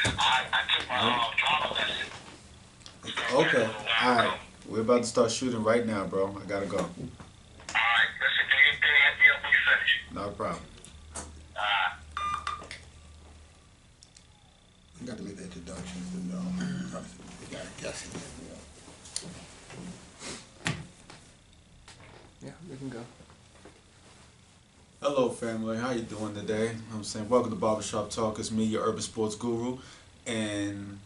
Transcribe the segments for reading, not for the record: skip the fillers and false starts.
I took my drama lesson. Okay. All right. We're about to start shooting right now, bro. I gotta go. Alright, listen, do your thing. Hit me up when you finish. No problem. You got to make the introductions, you know. You got to guess it. Yeah, we can go. Hello, family. How you doing today? I'm saying welcome to Barbershop Talk. It's me, your urban sports guru, and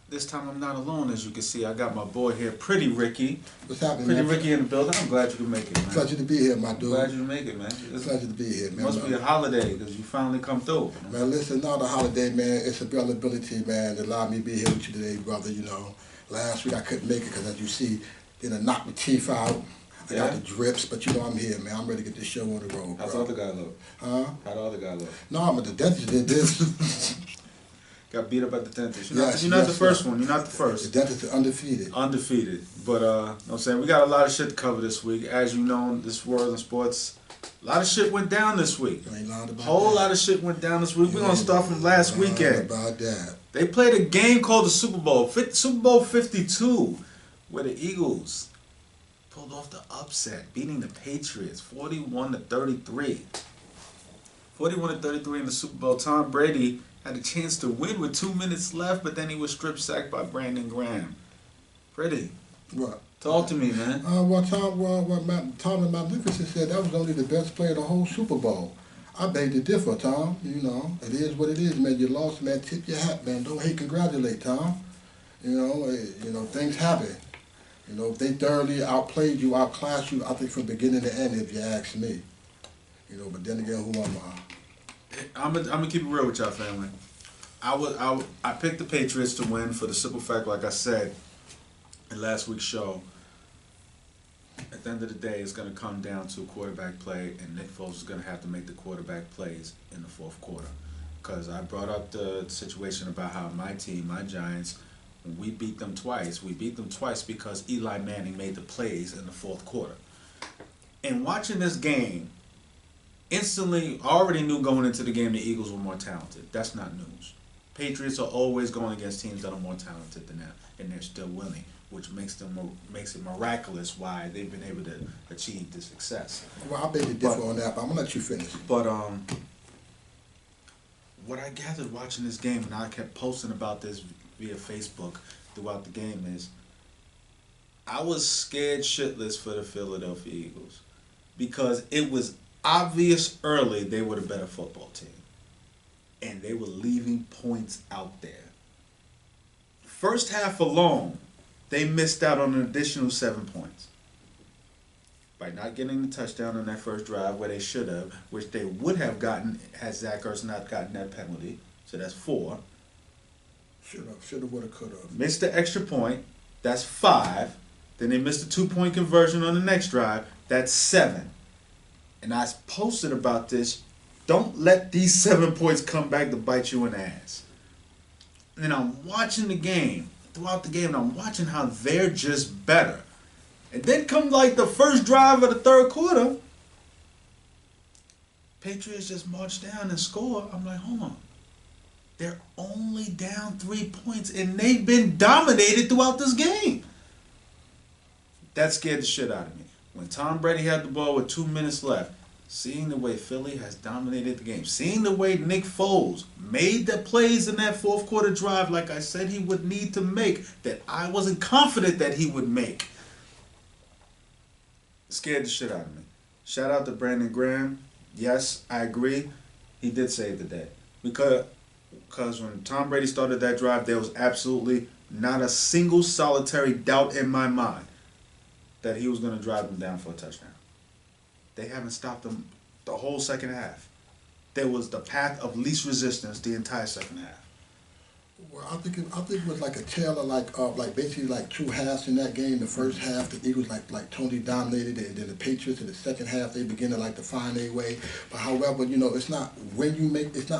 this time I'm not alone. As you can see, I got my boy here, Pretty Ricky. What's happening, Pretty man? Ricky in the building. I'm glad you could make it, man. Pleasure to be here, my dude. Glad you could make it, man. Pleasure to be here, man. Must be a holiday because you finally come through. Man, listen, not a holiday, man. It's availability, man, that allowed me to be here with you today, brother. You know, last week I couldn't make it because, as you see, they done knocked my teeth out. I got the drips, but you know I'm here, man. I'm ready to get this show on the road, bro. How's the other guy look? Huh? How'd the other guy look? No, but the dentist did this. Got beat up at the dentist. Yes, you're not the yes, first sir. one. You're not the first. The dentist is undefeated. Undefeated. But, you know what I'm saying? We got a lot of shit to cover this week. As you know, in this world of sports, a lot of shit went down this week. You ain't lying about Whole that. lot of shit went down this week. We're going to start from last weekend. About that. They played a game called the Super Bowl. Super Bowl 52, where the Eagles pulled off the upset, beating the Patriots 41-33. 41-33 in the Super Bowl. Tom Brady had a chance to win with 2 minutes left, but then he was strip sacked by Brandon Graham. Pretty. What? Talk to me, man. Tom and Magnificent said that was only the best player of the whole Super Bowl. I beg to differ, Tom. You know, it is what it is, man. You lost, man. Tip your hat, man. Don't hate, congratulate, Tom. You know, things happen. You know, if they thoroughly outplayed you, outclassed you, I think from beginning to end, if you ask me. You know, but then again, who am I? I'm gonna keep it real with y'all, family. I picked the Patriots to win for the simple fact, like I said in last week's show. At the end of the day, it's gonna come down to quarterback play, and Nick Foles is gonna have to make the quarterback plays in the fourth quarter. Because I brought up the situation about how my team, my Giants, we beat them twice. We beat them twice because Eli Manning made the plays in the fourth quarter. And watching this game, instantly, I already knew going into the game the Eagles were more talented. That's not news. Patriots are always going against teams that are more talented than them, and they're still winning, which makes it miraculous why they've been able to achieve this success. Well, I beg to differ on that, but I'm gonna let you finish. But what I gathered watching this game, and I kept posting about this via Facebook throughout the game, is I was scared shitless for the Philadelphia Eagles because it was obvious early they were the better football team. And they were leaving points out there. First half alone, they missed out on an additional 7 points. By not getting the touchdown on that first drive where they should have, which they would have gotten had Zach Ertz not gotten that penalty. So that's 4. Should have, would have, could have. Missed the extra point. That's 5. Then they missed the 2-point conversion on the next drive. That's 7. And I posted about this. Don't let these 7 points come back to bite you in the ass. And I'm watching the game, throughout the game, and I'm watching how they're just better. And then come like the first drive of the third quarter, Patriots just march down and score. I'm like, hold on. They're only down 3 points, and they've been dominated throughout this game. That scared the shit out of me. When Tom Brady had the ball with 2 minutes left, seeing the way Philly has dominated the game, seeing the way Nick Foles made the plays in that fourth quarter drive like I said he would need to make, that I wasn't confident that he would make, it scared the shit out of me. Shout out to Brandon Graham. Yes, I agree. He did save the day. Because when Tom Brady started that drive, there was absolutely not a single solitary doubt in my mind that he was going to drive them down for a touchdown. They haven't stopped them the whole second half. There was the path of least resistance the entire second half. Well, I think it was like a tale of like basically like 2 halves in that game. The first half, the Eagles like totally dominated it, and then the Patriots in the second half they begin to like to find their way. But however, you know, it's not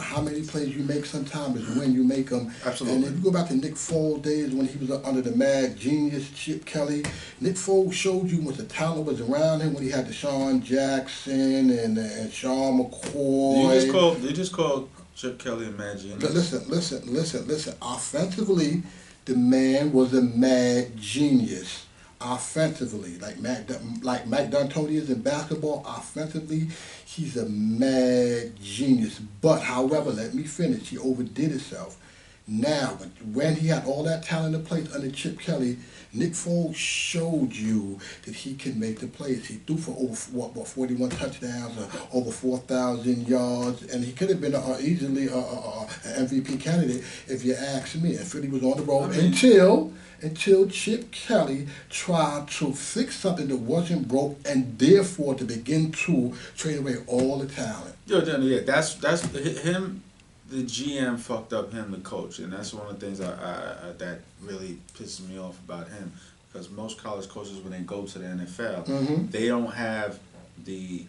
how many plays you make. Sometimes it's when you make them. Absolutely. And if you go back to Nick Foles days when he was under the mad genius Chip Kelly, Nick Foles showed you what the talent was around him when he had Deshaun Jackson and Sean McCoy. You just called Chip Kelly and Mad Genius. But listen. Offensively, the man was a mad genius. Offensively, like Mike D'Antoni is in basketball. Offensively, he's a mad genius. But however, let me finish. He overdid himself. Now, when he had all that talent in place under Chip Kelly, Nick Foles showed you that he can make the plays. He threw for over 41 touchdowns, over 4,000 yards, and he could have been easily an MVP candidate if you ask me. And Philly was on the road until Chip Kelly tried to fix something that wasn't broke, and therefore to begin to trade away all the talent. Yeah, that's him. The GM fucked up him, the coach, and that's one of the things that really pisses me off about him. Because most college coaches, when they go to the NFL, they don't have the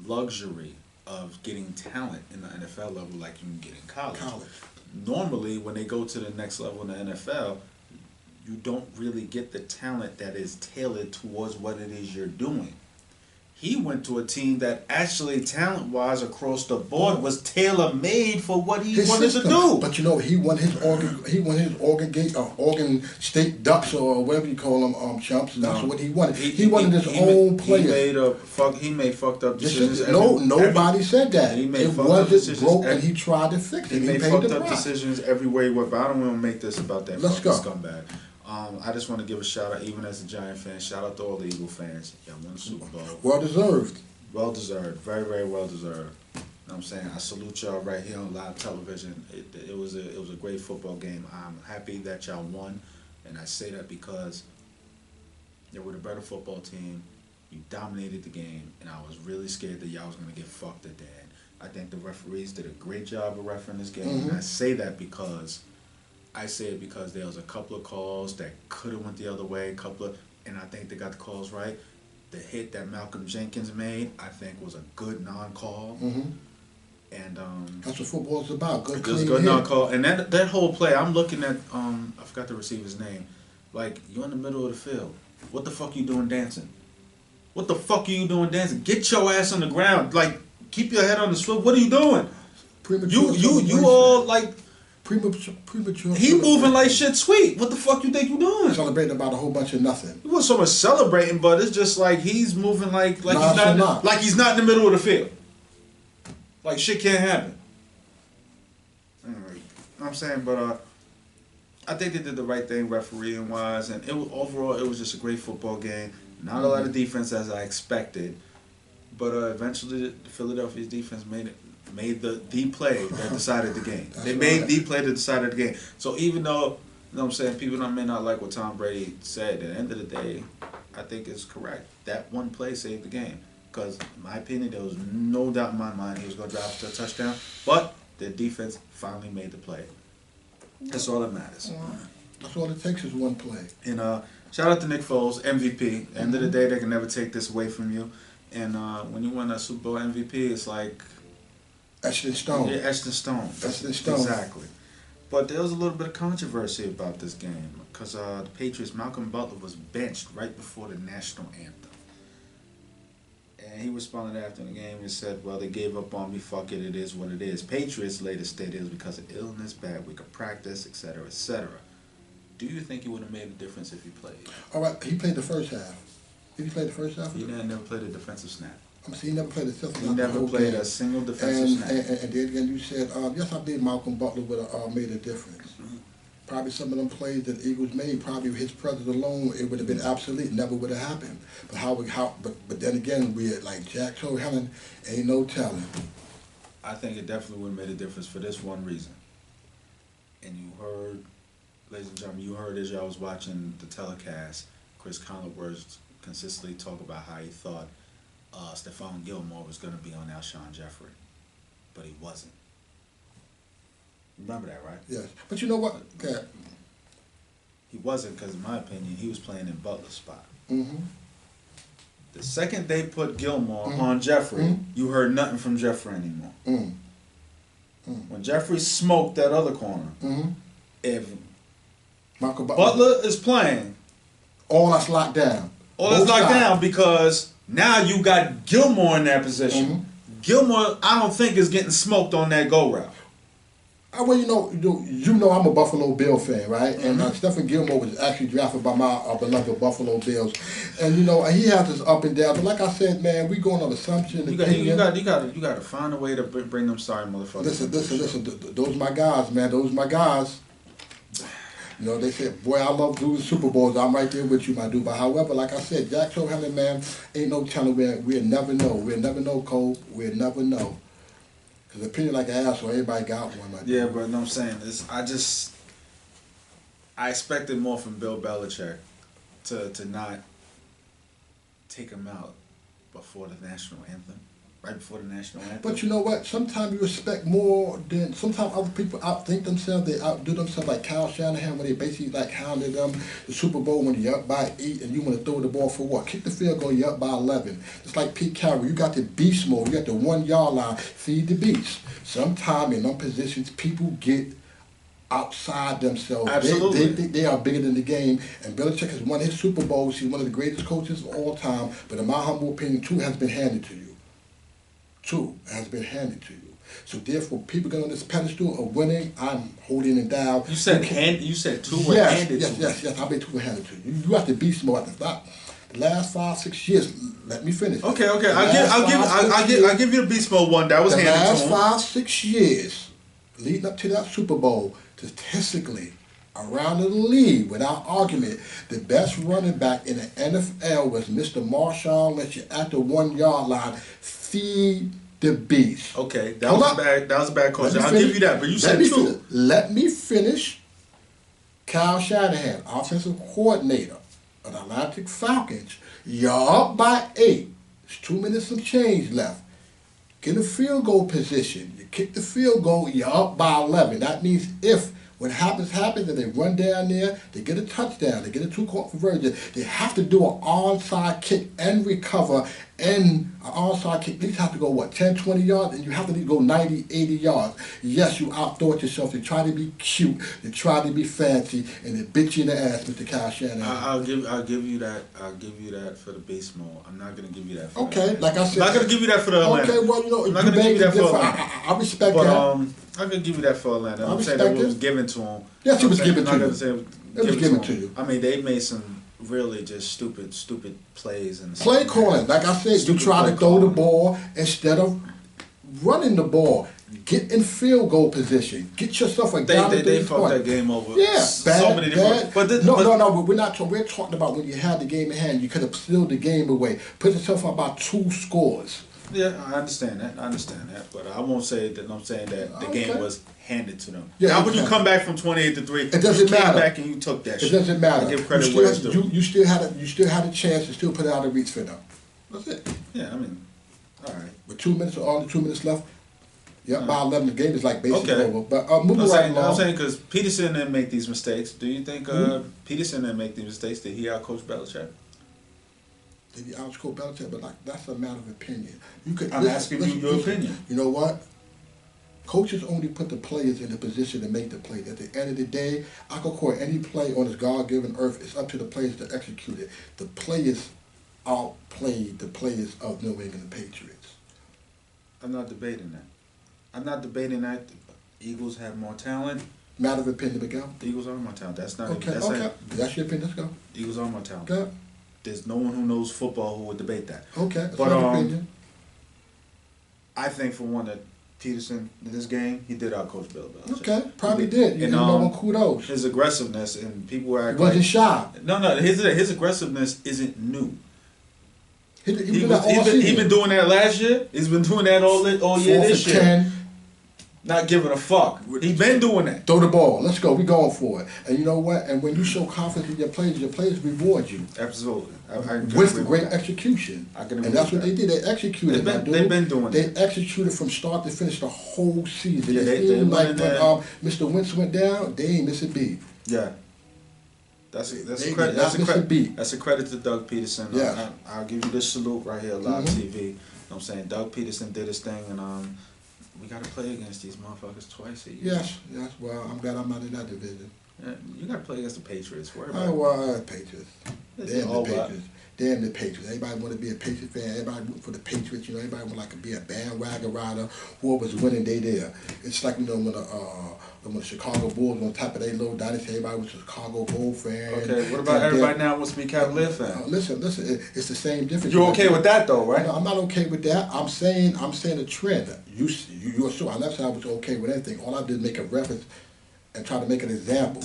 luxury of getting talent in the NFL level like you can get in college. Normally, when they go to the next level in the NFL, you don't really get the talent that is tailored towards what it is you're doing. He went to a team that actually, talent-wise, across the board, was tailor-made for what he wanted to do. But you know, he won his Oregon State Ducks or whatever you call them, chumps. That's what he wanted. He wanted his own players. He made fucked up decisions. Nobody said that. He made it fucked up wasn't decisions. broke, and he tried to fix it. He made fucked up decisions every way. But I don't want to make this about that fucking scumbag. I just want to give a shout out, even as a Giant fan, shout out to all the Eagle fans. Y'all won the Super Bowl. Well deserved. Well deserved. Very, very well deserved. You know what I'm saying? I salute y'all right here on live television. It was a great football game. I'm happy that y'all won, and I say that because you were the better football team. You dominated the game, and I was really scared that y'all was gonna get fucked at the end. I think the referees did a great job of refereeing this game, and I say that because there was a couple of calls that could have went the other way, and I think they got the calls right. The hit that Malcolm Jenkins made, I think, was a good non-call. And that's what football's about. Good, clean good hit. non-call. And that whole play, I'm looking at I forgot the receiver's name. Like, you're in the middle of the field. What the fuck you doing dancing? What the fuck are you doing dancing? Get your ass on the ground. Like, keep your head on the swivel. What are you doing? You all like. Premature. He moving like shit sweet. What the fuck you think you doing? Celebrating about a whole bunch of nothing. It wasn't so much celebrating, but it's just like he's moving like he's not in the middle of the field. Like shit can't happen. Anyway, you know what I'm saying, but I think they did the right thing refereeing wise, and overall it was just a great football game. Not a lot of defense as I expected, but eventually the Philadelphia's defense made the play that decided the game. They made the play that decided the game. So even though, you know what I'm saying, people may not like what Tom Brady said, at the end of the day, I think it's correct. That one play saved the game. Because, in my opinion, there was no doubt in my mind he was going to drive to a touchdown. But the defense finally made the play. That's all that matters. That's all it takes is one play. And shout out to Nick Foles, MVP. End of the day, they can never take this away from you. And when you win a Super Bowl MVP, it's like... Etched in stone. Yeah, etched in stone. Etched in stone. Exactly. But there was a little bit of controversy about this game because the Patriots, Malcolm Butler, was benched right before the national anthem. And he responded after the game and said, well, they gave up on me, fuck it is what it is. Patriots later stated it was because of illness, bad week of practice, etc., etc. Do you think he would have made a difference if he played? All right, he played the first half. Did he play the first half? He never played a defensive snap. See, he never played a single. He never played a single defensive snap. And then again, you said, yes, I believe Malcolm Butler would have made a difference. Probably some of them plays that the Eagles made, probably his presence alone, it would have been obsolete. Never would have happened. But then again, we had like Jack Helen, ain't no telling. I think it definitely would have made a difference for this one reason. And you heard, ladies and gentlemen, you heard as y'all was watching the telecast, Chris Collinsworth consistently talk about how he thought Stephon Gilmore was going to be on Alshon Jeffrey, but he wasn't. Remember that, right? Yes. But you know what? Okay. He wasn't because, in my opinion, he was playing in Butler's spot. Mm-hmm. The second they put Gilmore on Jeffrey, you heard nothing from Jeffrey anymore. When Jeffrey smoked that other corner, if Butler is playing, all that's locked down. All that's locked down because now you got Gilmore in that position. Gilmore, I don't think, is getting smoked on that go route. Well, you know, I'm a Buffalo Bill fan, right? And Stephen Gilmore was actually drafted by my beloved Buffalo Bills, and he has his up and down. But like I said, man, we going on assumption. You got to find a way to bring them sorry motherfuckers. Listen. Those my guys, man. Those my guys. They said, boy, I love losing Super Bowls. I'm right there with you, my dude. But however, like I said, Jack O'Hanlon, man, ain't no telling. We'll never know. We'll never know, Cole. We'll never know. Because opinion like an asshole, everybody got one, my dude. Yeah, but I'm saying is, I expected more from Bill Belichick to not take him out before the national anthem. Right before the national anthem. But you know what? Sometimes you respect more than sometimes other people outthink themselves. They outdo themselves, like Kyle Shanahan when they basically like hounded them the Super Bowl when you're up by 8 and you want to throw the ball for what? Kick the field goal, you're up by 11. It's like Pete Carroll. You got the beast mode. You got the 1 yard line. Feed the beast. Sometimes in them positions, people get outside themselves. Absolutely. They think they are bigger than the game. And Belichick has won his Super Bowls. He's one of the greatest coaches of all time. But in my humble opinion, 2 has been handed to you. 2 has been handed to you. So therefore, people get on this pedestal of winning. I'm holding it down. You said 2 were handed to you. Yes. I bet 2 were handed to you. You have to be smart. The last 5-6 years. Let me finish. Okay. I'll give you the beast mode one that was handed to him. The last 5-6 years leading up to that Super Bowl, statistically, around the league, without argument, the best running back in the NFL was Mr. Marshawn Lynch at the 1 yard line. Feed the beast. Okay, that was a bad coach. I'll give you that, but you said 2. Let me finish. Kyle Shanahan, offensive coordinator of the Atlantic Falcons, you're up by 8. There's 2 minutes of change left. Get a field goal position. You kick the field goal, you're up by 11. That means if when happens, and they run down there, they get a touchdown, they get a 2-point conversion, they have to do an onside kick and recover, and an onside kick at least have to go, 10, 20 yards, and you have to go 90, 80 yards. Yes, you outthought yourself. They try to be cute, they try to be fancy, and they bit you in the ass, Mr. Kyle Shanahan. I'll give you that. I'll give you that for the beast mode. I'm not gonna give you that for okay, like I said. I'm not gonna give you that for the Atlanta. Okay, well, I'm not gonna give you that for Atlanta. I respect but, that. I'm gonna give you that for Atlanta. I'm saying respect that was given to him. Yes, it was given to you. It was given to you. I mean, they made some really just stupid plays and play calling. Like I said, you try to throw the ball instead of running the ball. Get in field goal position. Get yourself a guy. They fucked that game over. Yeah, so many different. No. We're not. We're talking about when you had the game in hand. You could have sealed the game away. Put yourself up by 2 scores. Yeah, I understand that, but I won't say that. I'm saying that the game was handed to them. Yeah, now, when you come back from 28-3, it doesn't you came matter. Back and you took that. It shit. doesn't matter. I give credit where it's due. You still had a chance to still put it out of reach for them. That's it. Yeah, I mean, all right. With 2 minutes, only 2 minutes left. Yeah, by 11, the game is like basically okay. over. But moving right along. I'm saying because Peterson didn't make these mistakes. Do you think Peterson didn't make these mistakes? Did he outcoach Belichick? Did he outcoach Belichick? But that's a matter of opinion. I'm asking you your opinion. You know what? Coaches only put the players in the position to make the play. At the end of the day, I could call any play on this God-given earth. It's up to the players to execute it. The players outplayed the players of New England Patriots. I'm not debating that. The Eagles have more talent. Matter of opinion, Miguel. The Eagles are more talent. That's not okay. That's your opinion. Let's go. The Eagles are more talent. Okay. There's no one who knows football who would debate that. Okay. But I think for one that Peterson in this game, he did outcoach Bill Belichick. Okay, probably did. You know, kudos. His aggressiveness and people were acting wasn't shy. No, his aggressiveness isn't new. He's been doing that last year. He's been doing that all year this year. 10. Not giving a fuck. He's been doing that. Throw the ball. Let's go. We going for it. And you know what? And when you show confidence in your players reward you. Absolutely. With the great execution. And that's what they did. They executed. They've been doing it. They executed from start to finish the whole season. Yeah, it seemed like when Mr. Wentz went down, they ain't miss a beat. Yeah. That's a credit to Doug Peterson. Yeah. I'll give you this salute right here, live TV. You know what I'm saying? Doug Peterson did his thing, and we got to play against these motherfuckers twice a year. Yes. Well, I'm glad I'm not in that division. Yeah, you got to play against the Patriots. Patriots. They're damn the Patriots. Everybody want to be a Patriot fan. Everybody root for the Patriots. You know, everybody want to be a bandwagon rider. Whoever's winning, they there. It's like, you know, when the Chicago Bulls on top of their little dynasty, everybody was a Chicago Bull fan. Okay, what about everybody now wants to be Cavalier fan? Listen, it's the same difference. You're okay with that though, right? No, I'm not okay with that. I'm saying a trend. You assume I never said I was okay with anything. All I did is make a reference and try to make an example.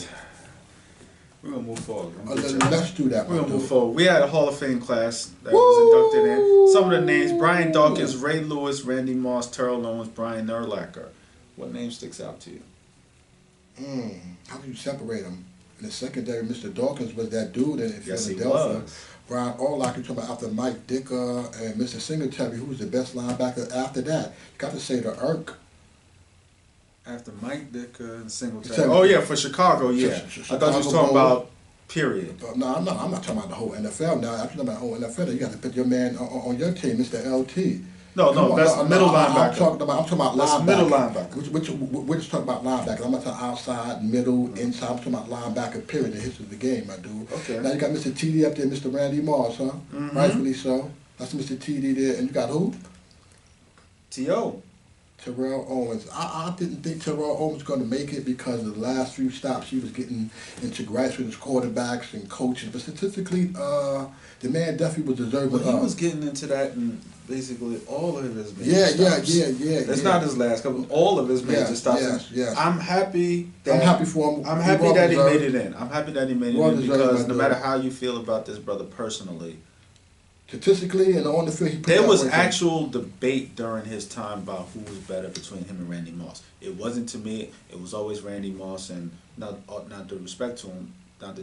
We're gonna move forward. Let's do that. We're gonna move forward. We had a Hall of Fame class that was inducted in. Some of the names: Brian Dawkins, Ray Lewis, Randy Moss, Terrell Owens, Brian Urlacher. What name sticks out to you? How do you separate them? In the secondary, Mr. Dawkins was that dude in Yes, he Philadelphia. was. Brian Urlacher, talking about after Mike Dicker and Mr. Singletary, who was the best linebacker after that. You got to say the Irk. After Mike Dicker and Singletary. Tell me. Oh yeah, for Chicago, yeah. I thought you was talking about period. No, I'm not talking about the whole NFL now. I'm talking about the whole NFL. You got to put your man on your team, Mr. LT. No, that's middle linebacker. I'm talking about That's linebacker. middle linebacker. We're just talking about linebacker. I'm not talking outside, middle, inside. I'm talking about linebacker, period, the history of the game, my dude. Okay. Now you got Mr. TD up there, Mr. Randy Moss, huh? Rightfully so. That's Mr. TD there. And you got who? T.O. Terrell Owens. I didn't think Terrell Owens was going to make it because of the last few stops he was getting into gripes with his quarterbacks and coaches. But statistically, the man definitely was deserving. But he was getting into that in basically all of his major Yeah. That's not his last couple. All of his major stops. Yes. I'm happy that I'm happy for him. I'm happy that he deserved. made it in. I'm happy that he made it Well in deserved, because my no dude. matter how you feel about this brother personally, Statistically and on the field, he put there that was work in. actual debate during his time about who was better between him and Randy Moss. It wasn't to me. It was always Randy Moss, and not to disrespect him, but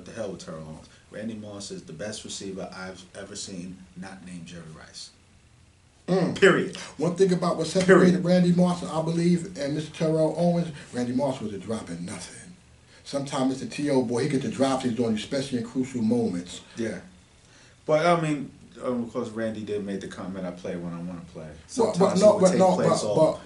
the hell with Terrell Owens. Randy Moss is the best receiver I've ever seen, not named Jerry Rice. Period. One thing about what separated Randy Moss, I believe, and Mr. Terrell Owens, Randy Moss was a dropping nothing. Sometimes Mr. T.O. boy, he get the drops he's doing, especially in crucial moments. Yeah. But I mean, of course, Randy did make the comment, "I play when I want to play."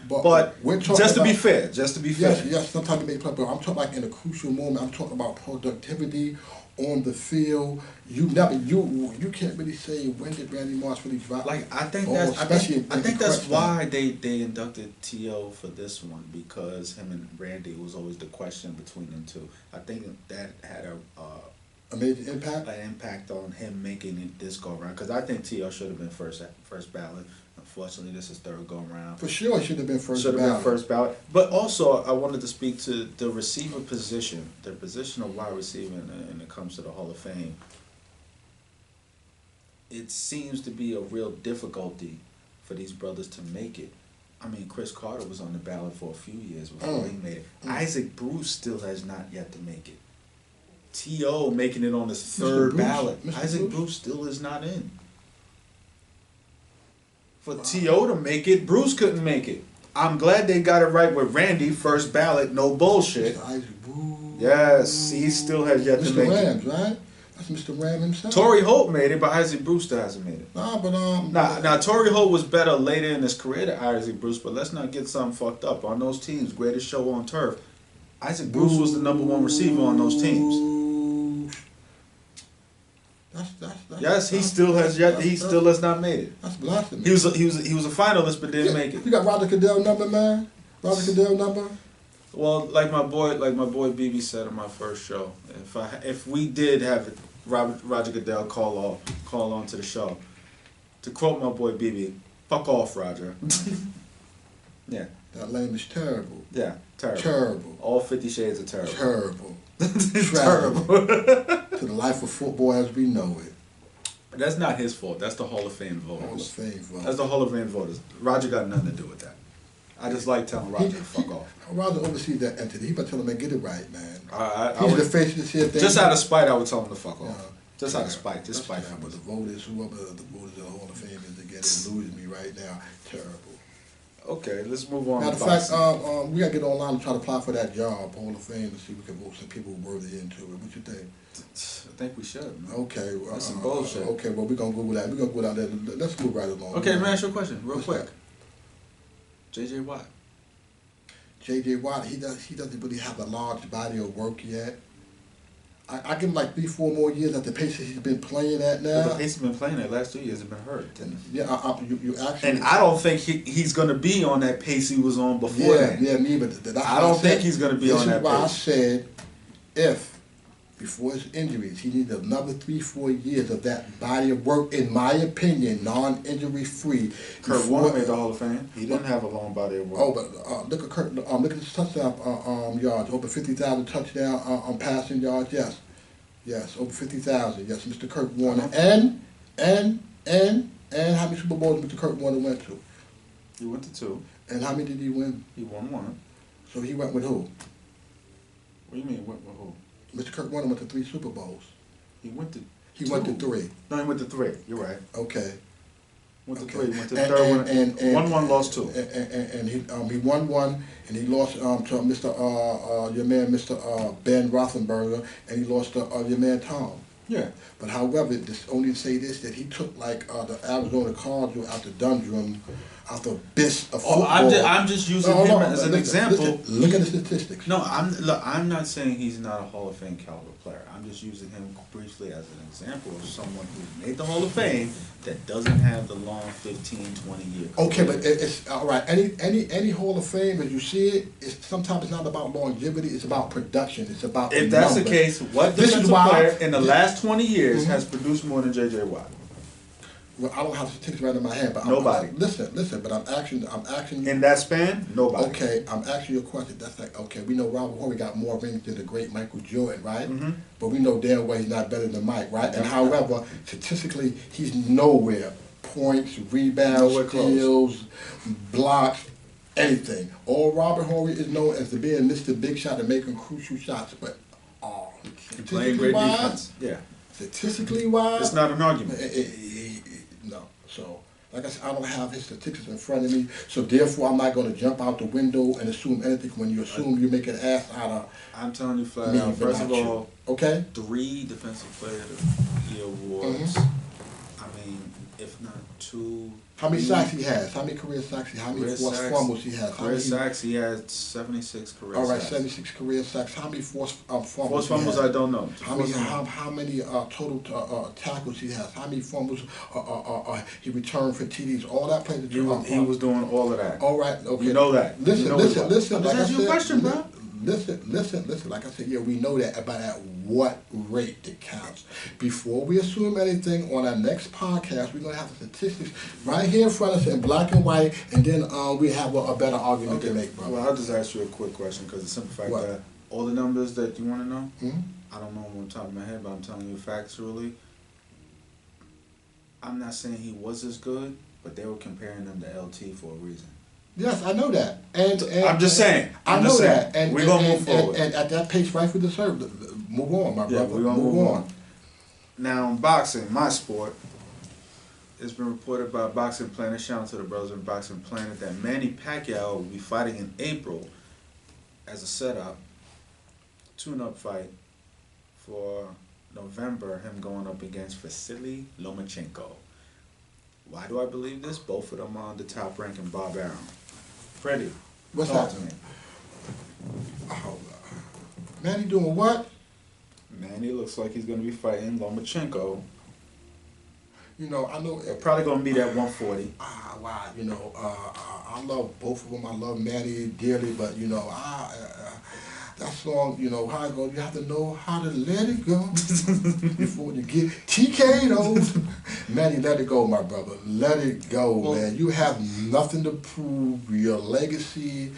But just to be fair, Yes, sometimes you make play, but I'm talking like in a crucial moment. I'm talking about productivity on the field. You can't really say when did Randy Moss really drop. Like I think that's why they inducted T.O. for this one, because him and Randy was always the question between them two. I think that had a major impact. An impact on him making it this go around, because I think T.O. should have been first ballot. Unfortunately, this is third go around. For sure, it should have been first ballot. Should have been first ballot. But also, I wanted to speak to the receiver position, the position of wide receiver when it comes to the Hall of Fame. It seems to be a real difficulty for these brothers to make it. I mean, Chris Carter was on the ballot for a few years before he made it. Isaac Bruce still has not yet to make it. T.O. making it on his third ballot. Isaac Bruce still is not in. For T.O. to make it, Bruce couldn't make it. I'm glad they got it right with Randy, first ballot, no bullshit. Mr. Isaac Bruce. Yes, he still has yet to make Rams, it. Right? That's Mr. Ram himself. Torrey Holt made it, but Isaac Bruce still hasn't made it. Now Torrey Holt was better later in his career than Isaac Bruce, but let's not get something fucked up. On those teams, greatest show on turf, Isaac Bruce was the number one receiver on those teams. He still has not made it. That's blasphemy. He was a finalist but didn't make it. You got Roger Goodell number, man? Roger Goodell number? Well, like my boy BB said on my first show, if we did have Roger Goodell call on to the show, to quote my boy BB, "Fuck off, Roger." Yeah. That lane is terrible. Yeah, terrible. Terrible. All 50 Shades of terrible. Terrible. Terrible. To the life of football as we know it. But that's not his fault. That's the Hall of Fame voters. Hall of Fame voters. That's the Hall of Fame voters. Roger got nothing to do with that. I just like telling Roger to fuck off. Roger oversees that entity. He better tell him, man, get it right, man. I He's would, the face of this here thing. just out of spite, I would tell him to fuck off. Yeah. Just out of spite. Just spite. But the voters, whoever the voters of the Hall of Fame is again, they're losing me right now. Terrible. Okay, let's move on. Matter of fact, we gotta get online and try to apply for that job, Hall of Fame, to see if we can vote some people worthy into it. What you think? I think we should. Man. Okay. That's some bullshit. Okay, well, we're gonna Google that. We're gonna go down there. Let's move right along. Okay, let me ask you a question, real What's quick. that? J.J. Watt. J.J. Watt, he doesn't really have a large body of work yet. I give him like 3-4 more years at the pace that he's been playing at But now. the pace he's been playing the last 2 years has been hurt. Yeah, you actually. And I don't think he's going to be on that pace he was on before Yeah, then. yeah, me, but that's I why don't said- think he's gonna be on that This is why I pace. said, if before his injuries, he needed another 3-4 years of that body of work, in my opinion, non-injury free. Kurt before- Warner made the Hall of Fame. He didn't have a long body of work. Oh, but look at Kurt. Look at his touchdown yards. Over 50,000 touchdown on passing yards. Yes, over 50,000. Yes, Mr. Kurt Warner. And how many Super Bowls Mr. Kurt Warner went to? He went to 2. And how many did he win? He won 1. So he went with who? What do you mean went with who? Mr. Kurt Warner went to 3 Super Bowls. He went to He 2. went to 3. No, he went to 3. You're right. Okay. Went to Okay. 3. Went to the third one. Won 1, lost 2. And he won 1, and he lost to Mr. Your man Mr. Ben Roethlisberger, and he lost to your man Tom. Yeah. But however, this only to say this, that he took like the Arizona Cardinals out the Dundrum, out the abyss of football. I'm just using No, him no, as an listen, example. listen, look at the statistics. No, I'm not saying he's not a Hall of Fame caliber player. I'm just using him briefly as an example of someone who made the Hall of Fame that doesn't have the long 15, 20 year career. Okay, but it's all right. Any Hall of Fame, as you see it, sometimes it's not about longevity. It's about production. It's about If that's the numbers. case, what This is defensive why- player in the last 20 years Mhm. has produced more than J.J. Watt? Well, I don't have statistics right in my head, but Nobody. Listen. But I'm asking you. In that span, nobody. Okay, I'm asking you a question. That's like, okay, we know Robert Horry got more rings than the great Michael Jordan, right? Mhm. But we know damn well he's not better than Mike, right? And however, statistically, he's nowhere. Points, rebounds, Nowhere close. steals, blocks, anything. All Robert Horry is known as to being Mr. Big Shot and making crucial shots, but And playing great defense. Yeah. statistically wise, It's not an argument. no. So, like I said, I don't have his statistics in front of me, so therefore I'm not going to jump out the window and assume anything. When you assume, you make an ass out of I'm telling you flat me, out, but first of not you. all, Okay? 3 Defensive Player of the Year awards. I mean, if not 2. How many sacks he has? How many career sacks? How many Career forced sacks. fumbles he has? How Career many, sacks, he had 76 career all right, sacks. 76 career sacks. How many forced fumbles? Forced he fumbles, has? I don't know. How many? How many total tackles he has? How many fumbles he returned for TDs? All that plays a He was doing all of that. All right, okay. You know that. Listen, You know listen, what? listen. I'm Like just I asking you a said, question, bro. Listen. Like I said, yeah, we know that, but at what rate it counts. Before we assume anything, on our next podcast, we're gonna have the statistics right here in front of us in black and white, and then we have a better argument to make, brother. Well, I'll just ask you a quick question because the simple fact What? that all the numbers that you want to know, Mhm. I don't know them on the top of my head, but I'm telling you factually, I'm not saying he was as good, but they were comparing him to LT for a reason. Yes, I know that, and I'm just saying. I I'm know just that, saying. and We're gonna move and, forward. and at that pace, right for the serve. Move on, my Yeah, brother. we're gonna move on. Now, in boxing, my sport, it's been reported by Boxing Planet, shout out to the brothers in Boxing Planet, that Manny Pacquiao will be fighting in April as a setup, tune-up fight for November, him going up against Vasily Lomachenko. Why do I believe this? Both of them are on the top rank in Bob Arum. Freddie, What's talk that? to me. Oh, man, he doing what? Manny looks like he's going to be fighting Lomachenko. You know, I know. They're probably going to be at 140. Wow, you know, I love both of them. I love Manny dearly, but you know, that song, you know, how it goes, you have to know how to let it go before you get TKO'd. Manny, let it go, my brother. Let it go, man. You have nothing to prove. Your legacy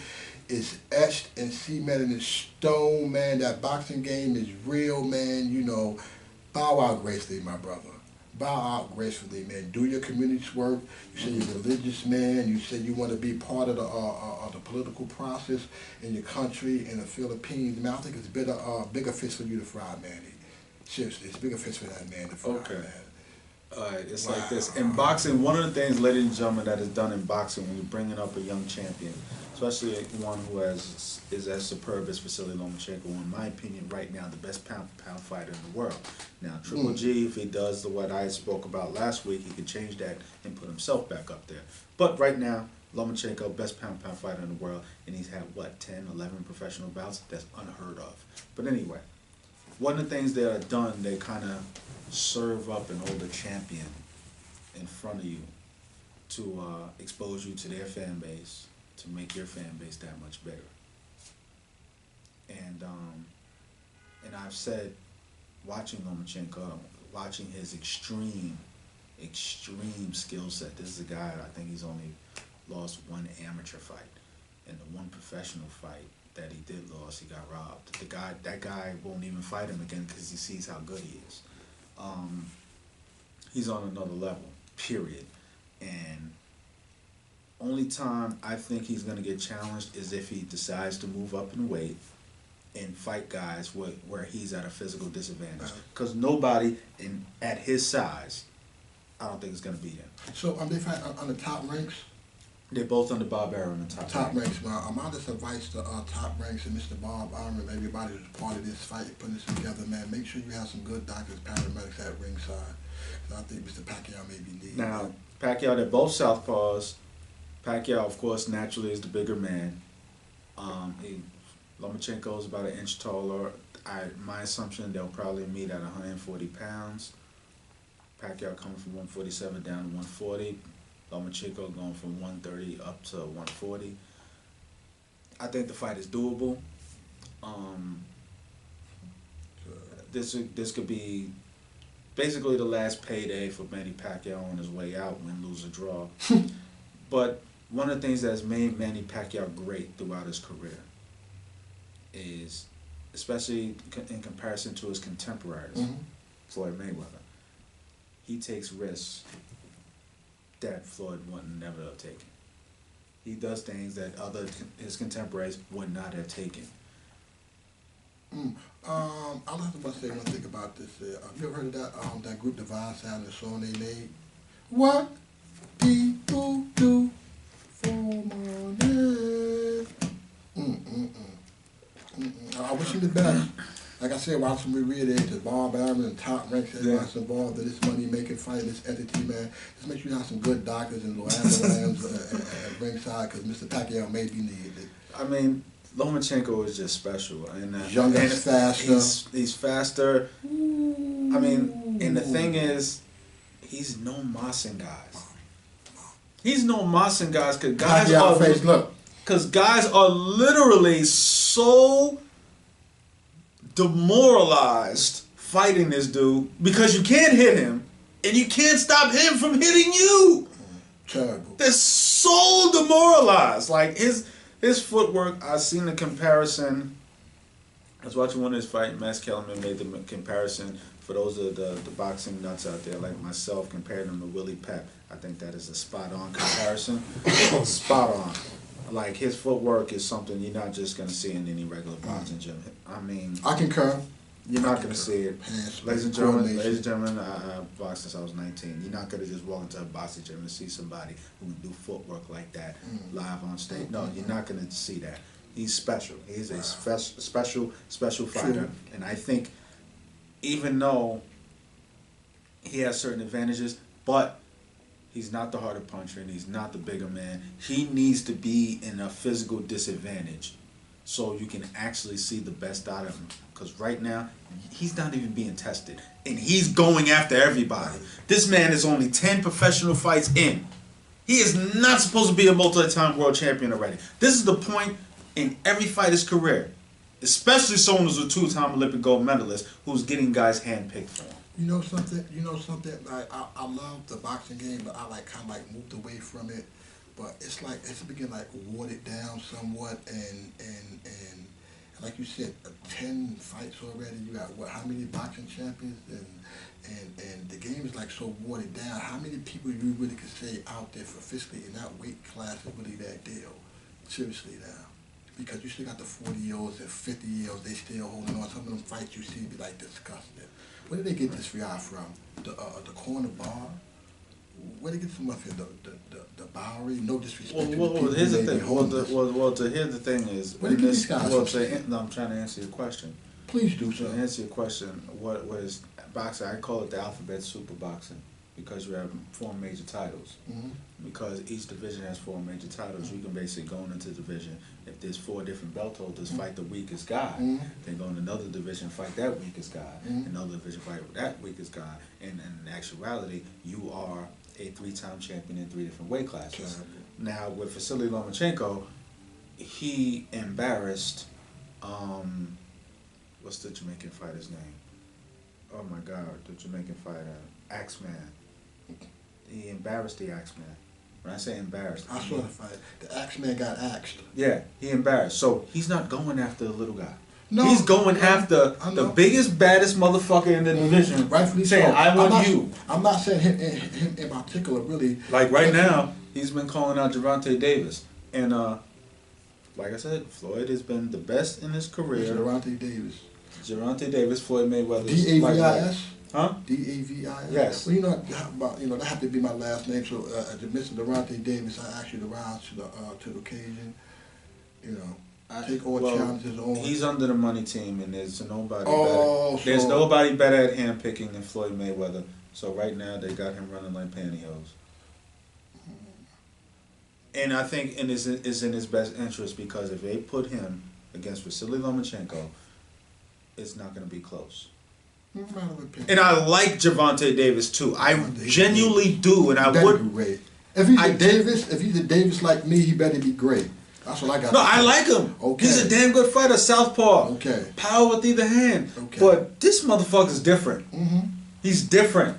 is etched and cemented in stone, man. That boxing game is real, man. You know, bow out gracefully, my brother. Bow out gracefully, man. Do your community's work. You say you're a religious man. You say you want to be part of the political process in your country, in the Philippines. Man, I think it's bigger fish for you to fry, Manny. Seriously, it's bigger fish for that man to fry, Okay. man. Alright, it's like this. In boxing, one of the things, ladies and gentlemen, that is done in boxing when you're bringing up a young champion, especially one who is as superb as Vasily Lomachenko, in my opinion, right now, the best pound-for-pound fighter in the world. Now, Triple G, if he does what I spoke about last week, he could change that and put himself back up there. But right now, Lomachenko, best pound-for-pound fighter in the world, and he's had, 10, 11 professional bouts? That's unheard of. But anyway, one of the things that are done, they kind of serve up an older champion in front of you to expose you to their fan base, to make your fan base that much bigger. And I've said, watching Lomachenko, watching his extreme skill set. This is a guy, I think he's only lost one amateur fight, and the one professional fight that he did lose, he got robbed. That guy won't even fight him again because he sees how good he is. He's on another level, period. And only time I think he's gonna get challenged is if he decides to move up in weight and fight guys where he's at a physical disadvantage. Because nobody at his size, I don't think is gonna beat him. So they fight on the top ranks? They're both under Bob Arum and Top ranks. Well, my just advice to Top ranks and Mr. Bob Arum and everybody who's part of this fight, putting this together, man, make sure you have some good doctors, paramedics at ringside. I think Mr. Pacquiao may be needed. Now, Pacquiao, they're both southpaws. Pacquiao, of course, naturally is the bigger man. Lomachenko is about an inch taller. My assumption, they'll probably meet at 140 pounds. Pacquiao coming from 147 down to 140. Lomachenko going from 130 up to 140. I think the fight is doable. This could be basically the last payday for Manny Pacquiao on his way out, win, lose, or draw. But one of the things that's made Manny Pacquiao great throughout his career is, especially in comparison to his contemporaries, Floyd Mayweather, he takes risks that Floyd would never have taken. He does things that his contemporaries would not have taken. I'll have to say one thing about this. You ever heard of that group Divine Sound, the song they made? What people do for money. I wish him the best. Like I said, watch him reread to Bob Arum and Top ranks, everybody's involved in this money-making fight, this entity, man. Just make sure you have some good doctors and ambulance at ringside, because Mr. Pacquiao may be needed. I mean, Lomachenko is just special. And, younger, faster. He's faster. I mean, and the thing is, he's no mossing guys. He's no mossing guys because guys are literally so demoralized fighting this dude because you can't hit him and you can't stop him from hitting you. Terrible. They're so demoralized. Like his footwork, I've seen the comparison. I was watching one of his fights. Max Kellerman made the comparison. For those of the boxing nuts out there like myself, compared him to Willie Pep. I think that is a spot-on comparison. Spot on. Like, his footwork is something you're not just going to see in any regular boxing gym. I mean, I concur. You're not going to see it. Ladies and gentlemen, I've boxed since I was 19. You're not going to just walk into a boxing gym and see somebody who can do footwork like that live on stage. No, you're not going to see that. He's special. He's a special fighter. True. And I think even though he has certain advantages, but he's not the harder puncher and he's not the bigger man. He needs to be in a physical disadvantage so you can actually see the best out of him. Because right now, he's not even being tested. And he's going after everybody. This man is only 10 professional fights in. He is not supposed to be a multi-time world champion already. This is the point in every fighter's career. Especially someone who's a two-time Olympic gold medalist who's getting guys handpicked for him. You know something? I love the boxing game, but I kind of moved away from it. But it's beginning watered down somewhat, and like you said, 10 fights already. You got how many boxing champions, and the game is so watered down. How many people you really could say out there for physically in that weight class is really that deal? Seriously now. Because you still got the 40-year-olds and 50-year-olds, they still holding on. Some of them fights you see be disgusting. Where did they get this guy from? The corner bar? Where did they get so much of the Bowery? No disrespect to the people here's the thing. Here's the thing is, where did these guys I'm trying to answer your question. Please do so. To answer your question, what is boxing? I call it the alphabet super boxing because you have 4 major titles. Because each division has 4 major titles, you can basically go into the division. If there's 4 different belt holders, fight the weakest guy. Then go in another division, fight that weakest guy. Another division, fight that weakest guy. And in actuality, you are a 3-time champion in 3 different weight classes. Now with Vasily Lomachenko, he embarrassed, what's the Jamaican fighter's name? Oh my God, the Jamaican fighter, Axeman. He embarrassed the Axeman. When I say embarrassed, I saw the fight. The Axeman got axed. yeah, he embarrassed. So he's not going after the little guy. No, he's going after the biggest, baddest motherfucker in the division. Rightfully saying, so. I want you. I'm not saying him in particular, really. Like right now, he's been calling out Gervonta Davis. And like I said, Floyd has been the best in his career. Gervonta Davis. Gervonta Davis, Floyd Mayweather. D-A-V-I-S? Huh? D-A-V-I-S? Yes. Well, that have to be my last name. So, as Mr. Gervonta Davis, I actually rise to the occasion. Take all challenges on. He's under the money team, and there's nobody better. There's nobody better at hand picking than Floyd Mayweather. So right now they got him running like pantyhose. And I think it's in his best interest, because if they put him against Vasily Lomachenko, it's not going to be close. And I like Gervonta Davis too. I genuinely do, and I would. Be great. If he's a Davis like me, he better be great. That's what I got. No, I like him. Okay. He's a damn good fighter, southpaw. Okay. Power with either hand. Okay. But this motherfucker's different. He's different.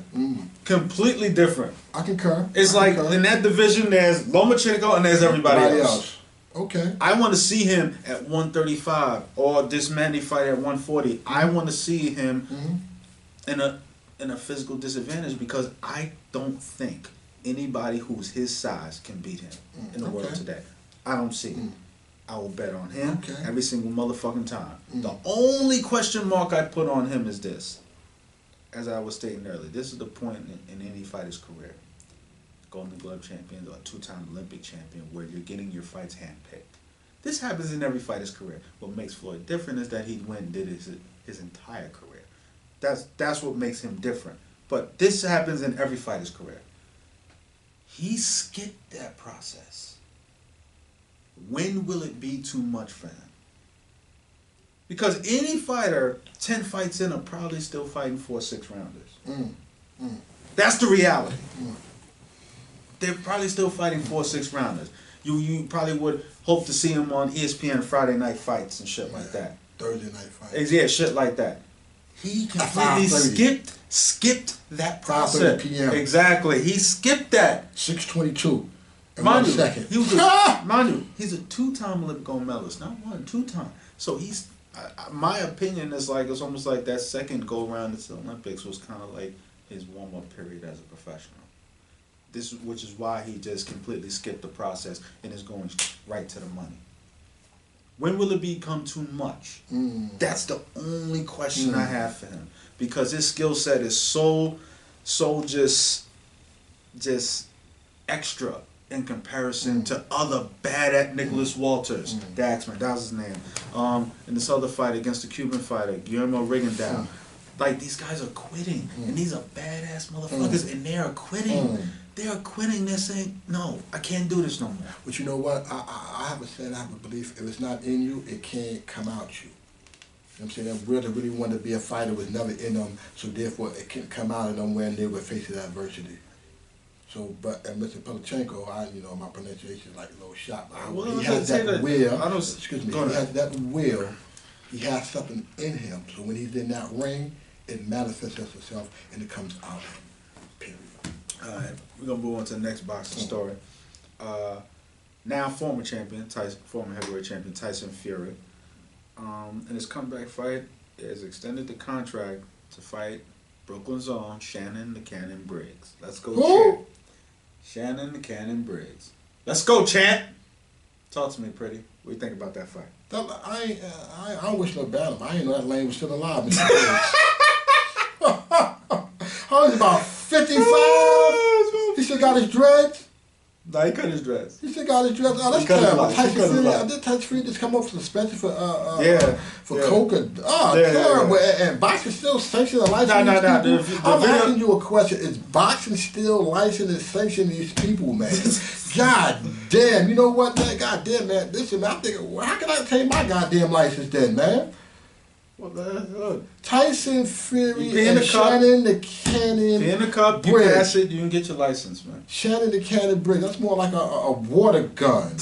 Completely different. I concur. It's in that division, there's Lomachenko and there's everybody else. Okay. I want to see him at 135 or this Mandy fight at 140. I want to see him in a physical disadvantage, because I don't think anybody who's his size can beat him in the world today. I don't see it. I will bet on him every single motherfucking time. The only question mark I put on him is this. As I was stating earlier, this is the point in any fighter's career. Golden Glove champion or 2-time Olympic champion, where you're getting your fights handpicked. This happens in every fighter's career. What makes Floyd different is that he went and did his entire career. That's what makes him different. But this happens in every fighter's career. He skipped that process. When will it be too much for him? Because any fighter, 10 fights in, are probably still fighting 4 6-rounders. That's the reality. They're probably still fighting 4 6-rounders. You probably would hope to see him on ESPN Friday night fights and shit like that. Thursday night fights. Yeah, shit like that. He completely skipped that process. 5:30 p.m. Exactly. He skipped that. 6:22. Mind 1 you, second. He's a 2-time Olympic gold medalist, not 1, 2-time. So he's, my opinion is it's almost like that second go round at the Olympics was kind of like his warm up period as a professional. Which is why he just completely skipped the process and is going right to the money. When will it become too much? That's the only question I have for him, because his skill set is so just extra in comparison to other bad at Nicholas Walters, Daxman, that was his name. In this other fight against the Cuban fighter, Guillermo Rigondeaux. Like, these guys are quitting, and these are badass motherfuckers, and they are quitting. They are quitting. They're saying, no, I can't do this no more. But you know what? I have I have a belief, if it's not in you, it can't come out you. You know what I'm saying? They really want to be a fighter was never in them, so therefore it can come out of them when they were facing adversity. So, but Mr. Pellichenko, my pronunciation is like a little shot. He has that will. Excuse me. He has that will. He has something in him. So when he's in that ring, it manifests itself and it comes out. Period. All right, we're gonna move on to the next boxing story. Now former heavyweight champion Tyson Fury, in his comeback fight, has extended the contract to fight Brooklyn's own Shannon the Cannon Briggs. Let's go, Chant. Shannon the Cannon Briggs. Let's go, Chant. Talk to me, pretty. What do you think about that fight? I don't wish no bad. I didn't know that lane was still alive. I was about 55. He still got his dreads. Nah, he cut his dress. He still got his dress. Oh, that's He cut his terrible. life. He Tyson cut his Fury, life. did Tyson Fury just come up for suspension for Yeah. coke? Oh, Yeah, terrible. yeah. And boxing still sanctioning and licensing Nah, these nah. people? The I'm video- asking you a question. Is boxing still licensing and sanctioning these people, man? God damn. You know what, man? God damn, man. Listen, man, I'm thinking, well, how can I take my goddamn license then, man? Well, look. Tyson Fury You be in and the cup. Shannon the Cannon If you're in the cup, you Bridge. pass it, you can get your license, man. Shannon the Cannon Bridge. That's more like a water gun.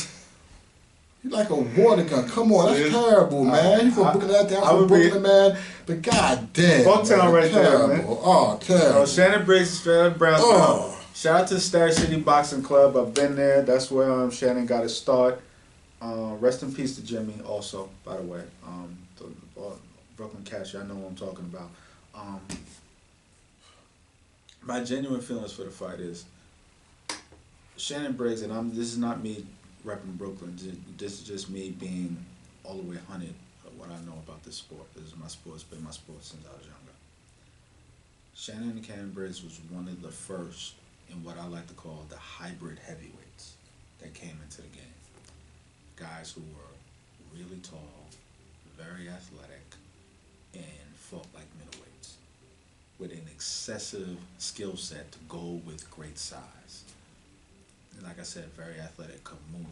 You like a water gun. Come on, that's See? terrible, man. You from I- Brooklyn, that down I from would be- Brooklyn, man. But goddamn, Bucktown man, right there, terrible. man. Oh, terrible. Oh, Shannon Briggs, straight out of Brownsville. Oh. Shout out to Star City Boxing Club. I've been there. That's where Shannon got his start. Rest in peace to Jimmy, also, by the way. The Brooklyn Cash, I know what I'm talking about. My genuine feelings for the fight is Shannon Briggs, and this is not me repping Brooklyn. This is just me being all the way 100 of what I know about this sport. This is my sport. It's been my sport since I was younger. Shannon the Cannon Briggs was one of the first in what I like to call the hybrid heavyweights that came into the game. Guys who were really tall, very athletic, and fought like middleweights with an excessive skill set to go with great size. And like I said, very athletic, could move.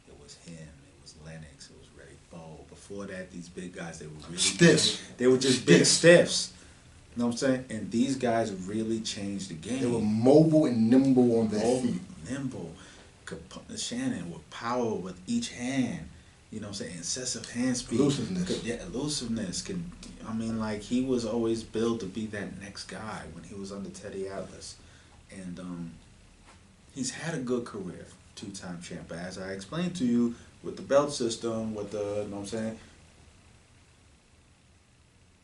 It was him, it was Lennox, it was Ray Bowe. Before that, these big guys, they were really Stiffs. They were just big stiffs. You know what I'm saying? And these guys really changed the game. They were mobile and nimble on their Mobile, feet. nimble. Shannon with power with each hand. You know what I'm saying? Excessive hand speed. Elusiveness. Elusiveness. I mean, like, he was always built to be that next guy when he was under Teddy Atlas. And he's had a good career, 2-time champ. But as I explained to you, with the belt system, with the, you know what I'm saying?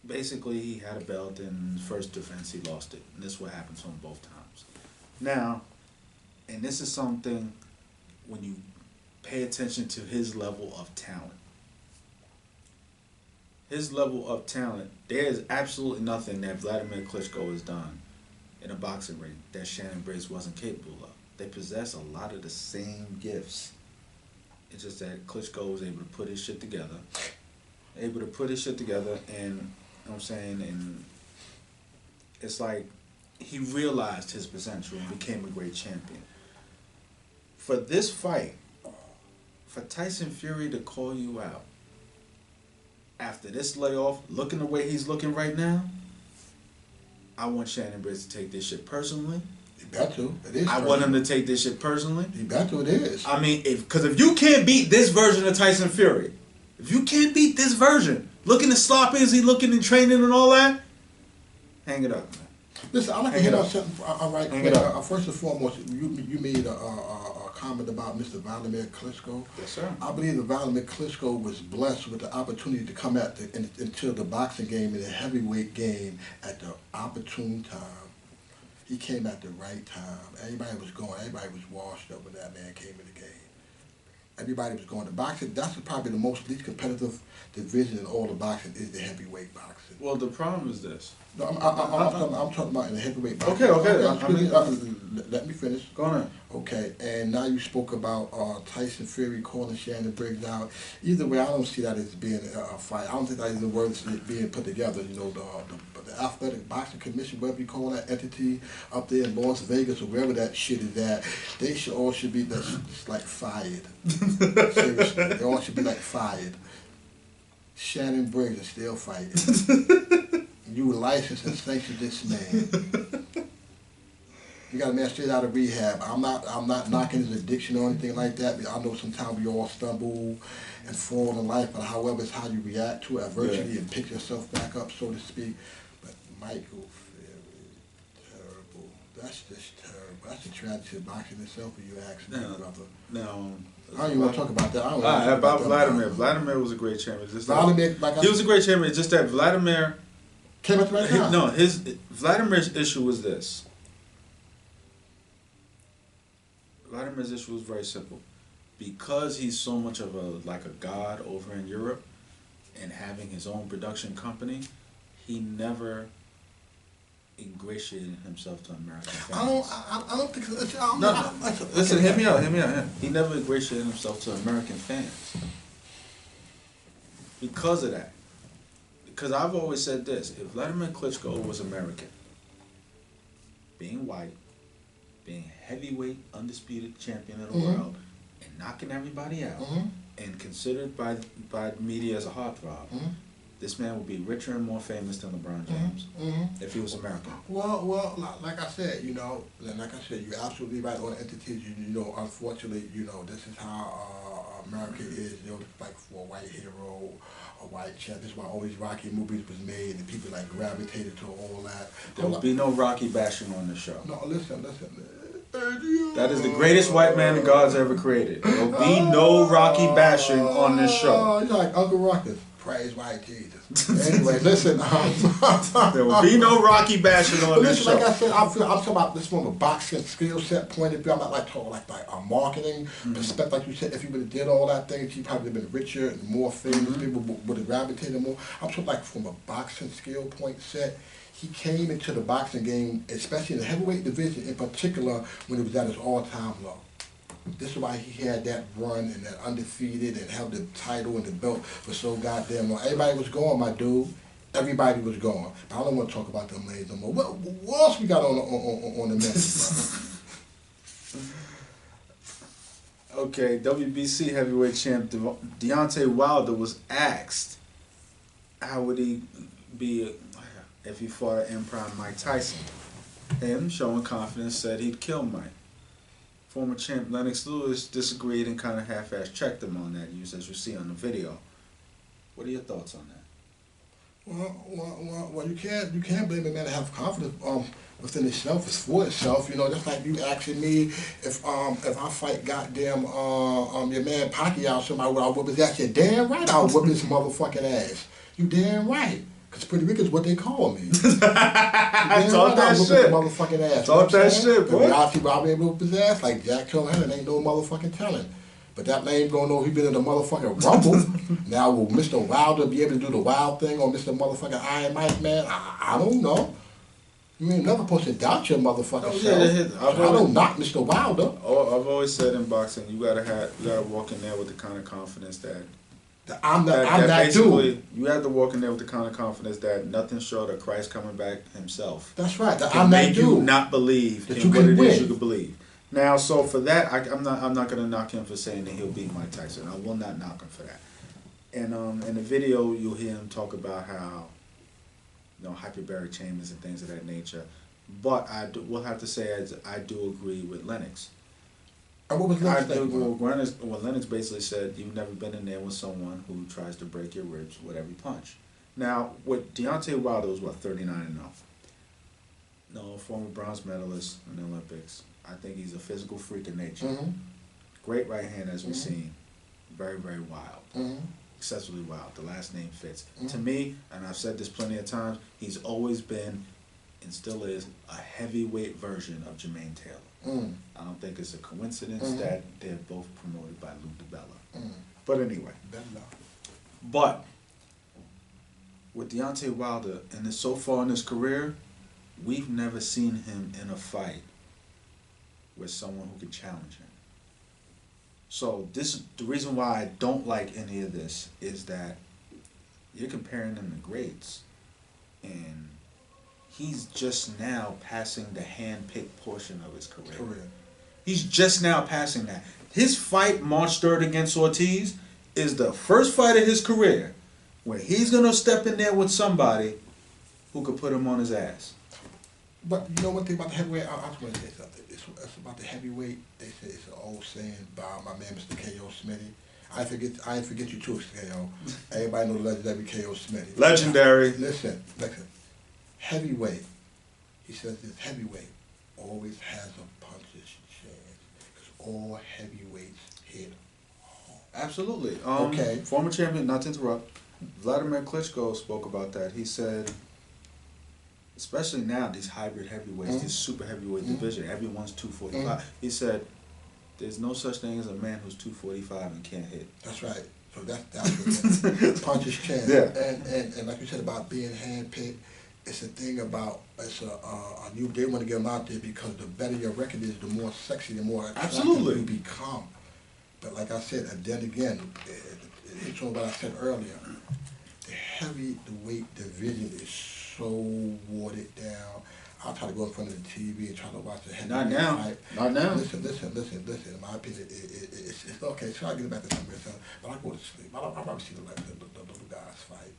Basically, he had a belt, and first defense, he lost it. And this is what happened to him both times. Now, and this is something when you pay attention to his level of talent. His level of talent, there is absolutely nothing that Vladimir Klitschko has done in a boxing ring that Shannon Briggs wasn't capable of. They possess a lot of the same gifts. It's just that Klitschko was able to put his shit together. And, you know what I'm saying, and it's like he realized his potential and became a great champion. For this fight, for Tyson Fury to call you out after this layoff, looking the way he's looking right now, I want Shannon Briggs to take this shit personally. You bet to. It is. I want him to take this shit personally. You bet to. It is. I mean, because if you can't beat this version of Tyson Fury, if you can't beat this version, looking as sloppy as he looking in training and all that, hang it up, man. Listen, I like to Hang hit it on up. something. All right, Hang quick. it up. First and foremost, you made a comment about Mr. Vladimir Klitschko. Yes, sir. I believe that Vladimir Klitschko was blessed with the opportunity to come into the boxing game and the heavyweight game at the opportune time. He came at the right time. Everybody was washed up when that man came in the game. Everybody was going to boxing. That's probably the least competitive division in all the boxing is the heavyweight boxing. Well, the problem is this. No, I'm talking about in the heavyweight boxing. Okay. Let me finish. Go on. Okay, and now you spoke about Tyson Fury calling Shannon Briggs out. Either way, I don't see that as being a fight. I don't think that is the words being put together. You know, the Athletic Boxing Commission, whatever you call that entity up there in Las Vegas or wherever that shit is at, they should be just like fired. Seriously, they all should be like fired. Shannon Briggs is still fighting. You licensed and sanctioned this man. You got a man straight out of rehab. I'm not knocking his addiction or anything like that. I know sometimes we all stumble and fall in life, but however, it's how you react to adversity and pick yourself back up, so to speak. But Michael Fury, terrible. That's just terrible. That's a tragedy of boxing itself, if you ask me, brother. No. I don't even want to talk about that. I don't All right, about Vladimir. that. Vladimir was a great champion. Just Vladimir, like he was a great champion. It's just that Vladimir. came at the right time. No, Vladimir's issue was this. Vladimir's issue was very simple. Because he's so much of a god over in Europe and having his own production company, he never ingratiating himself to American fans. I don't think so. No, listen, hear me out. He never ingratiated himself to American fans. Because of that. Because I've always said this, if Vladimir Klitschko was American, being white, being heavyweight, undisputed champion of the world, and knocking everybody out, and considered by the media as a heartthrob, this man would be richer and more famous than LeBron James if he was American. Well, like I said, you're absolutely right on entities. Unfortunately, this is how America is. Like for a white hero, a white champ. This is why all these Rocky movies was made, and people like gravitated to all that. There will be no Rocky bashing on the show. No, listen. That is the greatest white man that God's ever created. There will be no Rocky bashing on this show. You're like Uncle Ruckus. Praise white Jesus. Anyway, listen. There will be no Rocky bashing on this show. Like I said, I'm talking about this from a boxing skill set point of view. I'm not like talking like a marketing perspective. Like you said, if he would have did all that thing, he probably would have been richer and more famous. People would have gravitated more. I'm talking like from a boxing skill point set. He came into the boxing game, especially in the heavyweight division in particular, when it was at his all-time low. This is why he had that run and that undefeated and held the title and the belt for so goddamn long. Everybody was going, my dude. Everybody was going. But I don't want to talk about them ladies no more. What else we got on the message, bro? Okay, WBC heavyweight champ Deontay Wilder was asked how would he be if he fought an in-prime Mike Tyson. Him, showing confidence, said he'd kill Mike. Former champ Lennox Lewis disagreed and kind of half-assed checked him on that, as you see on the video. What are your thoughts on that? Well, you can't blame a man to have confidence within itself. It's for itself, Just like you asking me if I fight goddamn your man Pacquiao, somebody would I whip his ass? You're damn right I'll whip his motherfucking ass. You damn right. Because Puerto Rican is what they call me. Talk that shit. Motherfucking ass. Talk that shit, boy. I'll be able to whip his ass like Jack Killenn. Ain't no motherfucking telling. But that man gonna know he been in the motherfucking Rumble. Now will Mr. Wilder be able to do the wild thing on Mr. motherfucking Iron Mike, man? I don't know. You ain't never supposed to doubt your motherfucking self. I don't knock Mr. Wilder. Oh, I've always said in boxing, you gotta walk in there with the kind of confidence that I'm that dude. You have to walk in there with the kind of confidence that nothing short of Christ coming back himself. That's right. I'm that dude. You not believe that in what it is you can believe. Now, so for that, I'm not gonna knock him for saying that he'll beat Mike Tyson. I will not knock him for that. And in the video, you'll hear him talk about how, hyperbaric chambers and things of that nature. But will have to say I do agree with Lennox. And what was Lennox saying? Well, Lennox basically said you've never been in there with someone who tries to break your ribs with every punch. Now, with Deontay Wilder was 39-0. No, former bronze medalist in the Olympics. I think he's a physical freak of nature. Great right hand, as we've seen. Very, very wild. Excessively wild. The last name fits. To me, and I've said this plenty of times, he's always been and still is a heavyweight version of Jermaine Taylor. I don't think it's a coincidence that they're both promoted by Luke DiBella. But anyway. But with Deontay Wilder, and so far in his career, we've never seen him in a fight with someone who could challenge him. So the reason why I don't like any of this is that you're comparing them to greats, and he's just now passing the hand-picked portion of his career. He's just now passing that. His fight, March 3rd against Ortiz, is the first fight of his career where he's going to step in there with somebody who could put him on his ass. But you know one thing about the heavyweight? I was going to say something. It's about the heavyweight. They say it's an old saying by my man, Mr. K.O. Smitty. I forget you too, K.O. Everybody know the legendary K.O. Smitty. Legendary. Listen. Heavyweight. He says this heavyweight always has a puncher's chance because all heavyweights hit hard. Absolutely. Okay. Former champion, not to interrupt, Vladimir Klitschko spoke about that. He said, especially now, these hybrid heavyweights, this super heavyweight division, everyone's 245. He said, there's no such thing as a man who's 245 and can't hit. That's right. So that's the puncher's chance. Yeah. And like you said about being handpicked, it's a thing about it's a new. They want to get them out there because the better your record is, the more sexy, the more attractive Absolutely. you become. But like I said, and then again, it's what I said earlier. The heavyweight division is so watered down. I'll try to go in front of the TV and try to watch the heavyweight Not now. fight. Not now. Listen. In my opinion, it's okay. So I get back to something, but I go to sleep. I probably see the little guys fight.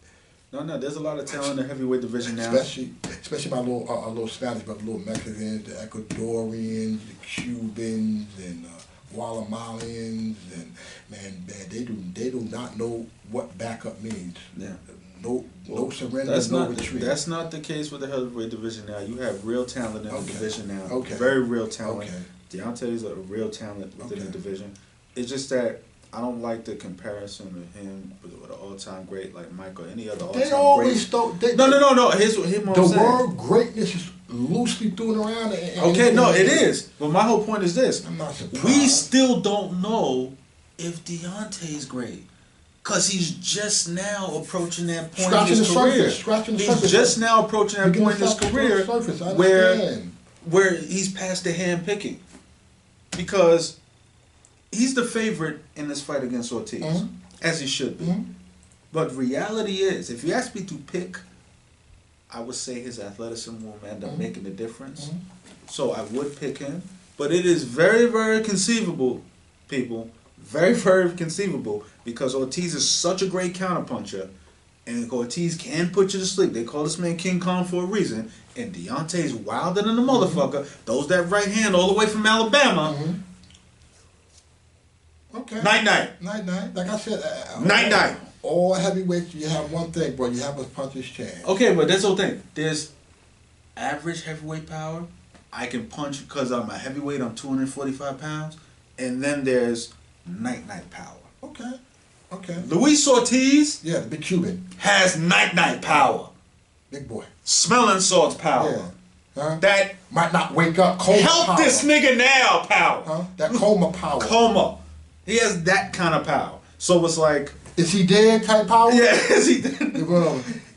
No, there's a lot of talent in the heavyweight division now. Especially my little Spanish, but the little Mexicans, the Ecuadorians, the Cubans, and Guatemalans, and man, they do not know what backup means. Yeah. No surrender, no retreat. That's not the case with the heavyweight division now. You have real talent in the division now. Okay. Very real talent. Okay. Deontay's a real talent within the division. It's just that I don't like the comparison of him with an all-time great like Mike or any other all-time great. They always thought. No. Here's what I'm saying. The word greatness is loosely thrown around. It is. But my whole point is this. I'm not surprised. We still don't know if Deontay's great. Because he's just now approaching that point in his career. He's just now approaching that point in his career where he's past the hand picking. Because he's the favorite in this fight against Ortiz, as he should be. But reality is, if you ask me to pick, I would say his athleticism will end up making the difference. So I would pick him. But it is very, very conceivable, people, very, very conceivable, because Ortiz is such a great counterpuncher, and Ortiz can put you to sleep. They call this man King Kong for a reason, and Deontay's wilder than a motherfucker. Throws that right hand all the way from Alabama. Okay. Night. Like I said, night. All heavyweights, you have one thing, bro. You have a puncher's chance. Okay, but that's the whole thing. There's average heavyweight power. I can punch because I'm a heavyweight. I'm 245 pounds. And then there's night power. Okay. Luis Ortiz. Yeah, the big Cuban. Has night power. Big boy. Smelling salts power. Yeah. Huh? That might not wake up. Coma help power. this nigga now power. Huh? That coma power. Coma. He has that kind of power. So it's like, is he dead type power? Yeah, is he dead?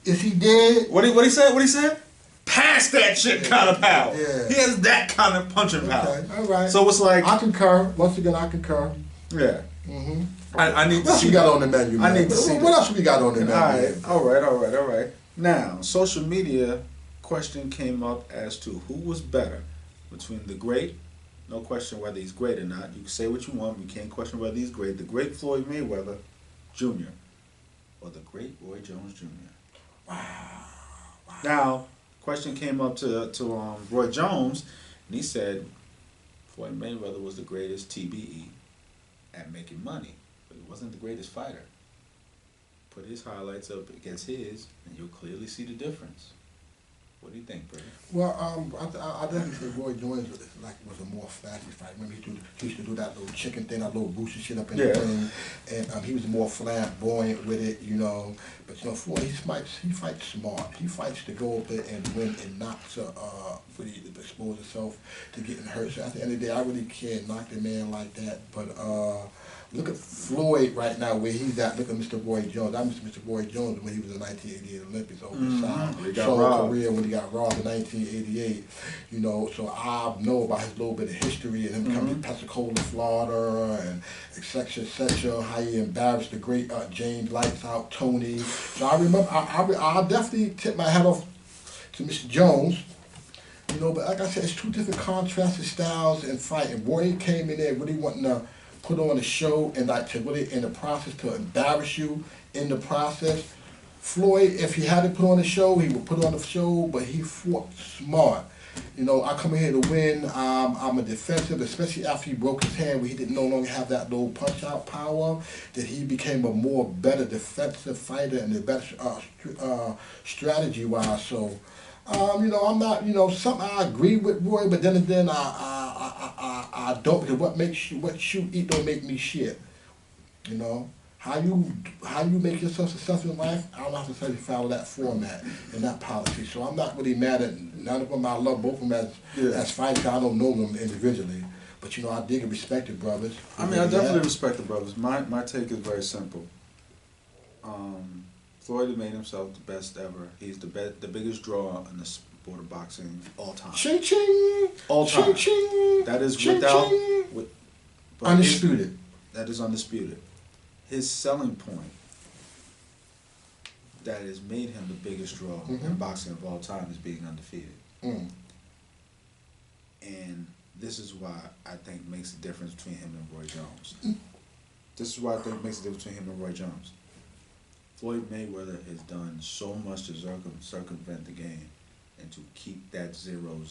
Is he dead? What he said? Past that shit kind of power. Yeah. He has that kind of punching power. Okay, all right. So it's like, I concur. Once again, I concur. Yeah. I need to see. What else we got on the menu, man? I need to see. What else we got on the menu? All right. Now, social media question came up as to who was better between the great, no question whether he's great or not. You can say what you want. We can't question whether he's great. The great Floyd Mayweather Jr. or the great Roy Jones Jr. Wow. Now, question came up to Roy Jones, and he said Floyd Mayweather was the greatest TBE at making money, but he wasn't the greatest fighter. Put his highlights up against his, and you'll clearly see the difference. What do you think, Brady? Well, I definitely think Roy Jones was a more flashy fighter. Remember, he used to do that little chicken thing, that little boosted shit up in the ring, and he was more flamboyant with it, you know. But you know, Floyd, he fights smart. He fights to go up there and win, and not to really expose himself to getting hurt. So at the end of the day, I really can't knock the man like that. But look at Floyd right now, where he's at. Look at Mr. Roy Jones. I miss Mr. Roy Jones when he was in the 1988 Olympics over the side. Career when he got robbed in 1988. You know, so I know about his little bit of history and him coming to Pensacola, Florida, and et cetera, how he embarrassed the great James Lights Out Tony. So I remember, I definitely tip my hat off to Mr. Jones. You know, but like I said, it's two different contrasted styles in fighting. Roy came in there really wanting to put on a show and like to really in the process to embarrass you in the process. Floyd, if he had to put on a show, he would put on a show, but he fought smart. You know, I come in here to win. I'm a defensive, especially after he broke his hand where he didn't no longer have that little punch-out power, that he became a more better defensive fighter and a better strategy-wise. So, you know, I'm not, you know, something I agree with Roy, but then again, I don't, because what you eat don't make me shit. You know, how you make yourself successful in life, I don't have to say follow that format and that policy. So I'm not really mad at none of them. I love both of them as fighters. I don't know them individually, but you know, I dig and respect the brothers. I mean, I definitely respect the brothers. My take is very simple. Floyd made himself the best ever. He's the biggest draw in the sport of boxing all time. Ching ching. All time. Ching ching. That is ching, without. ching. But Undisputed. That is undisputed. His selling point that has made him the biggest draw in boxing of all time is being undefeated. Mm. And this is why I think makes the difference between him and Roy Jones. This is why I think makes the difference between him and Roy Jones. Floyd Mayweather has done so much to circumvent the game and to keep that 0-0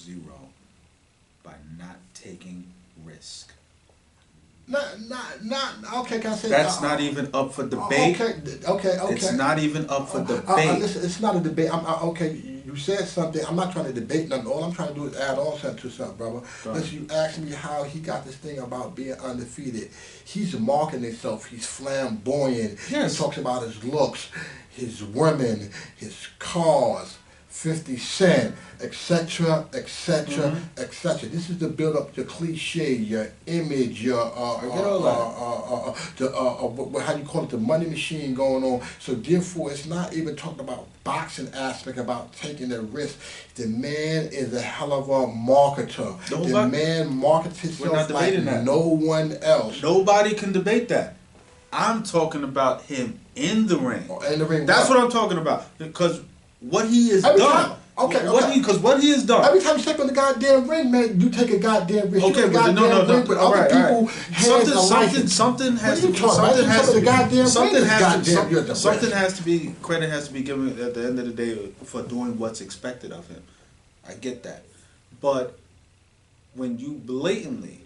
by not taking risk. Okay, can I say that's not even up for debate. Okay. It's not even up for debate. Listen, it's not a debate. Okay, you said something. I'm not trying to debate nothing. All I'm trying to do is add on something to something, brother. Listen, you asked me how he got this thing about being undefeated. He's marketing himself. He's flamboyant. Yes. He talks about his looks, his women, his cars, 50 Cent, etc., etc., etc. This is to build up your cliche, your image, your how you call it, the money machine going on. So therefore, it's not even talking about boxing aspect, about taking a risk. The man is a hell of a marketer. The man markets himself like no one else. Nobody can debate that. I'm talking about him in the ring. In the ring. That's what I'm talking about. Because what he has done. Because what he has done. Every time you step in the goddamn ring, man, you take a goddamn risk. Okay, but no. But other people something has to be credit has to be given at the end of the day for doing what's expected of him. I get that. But when you blatantly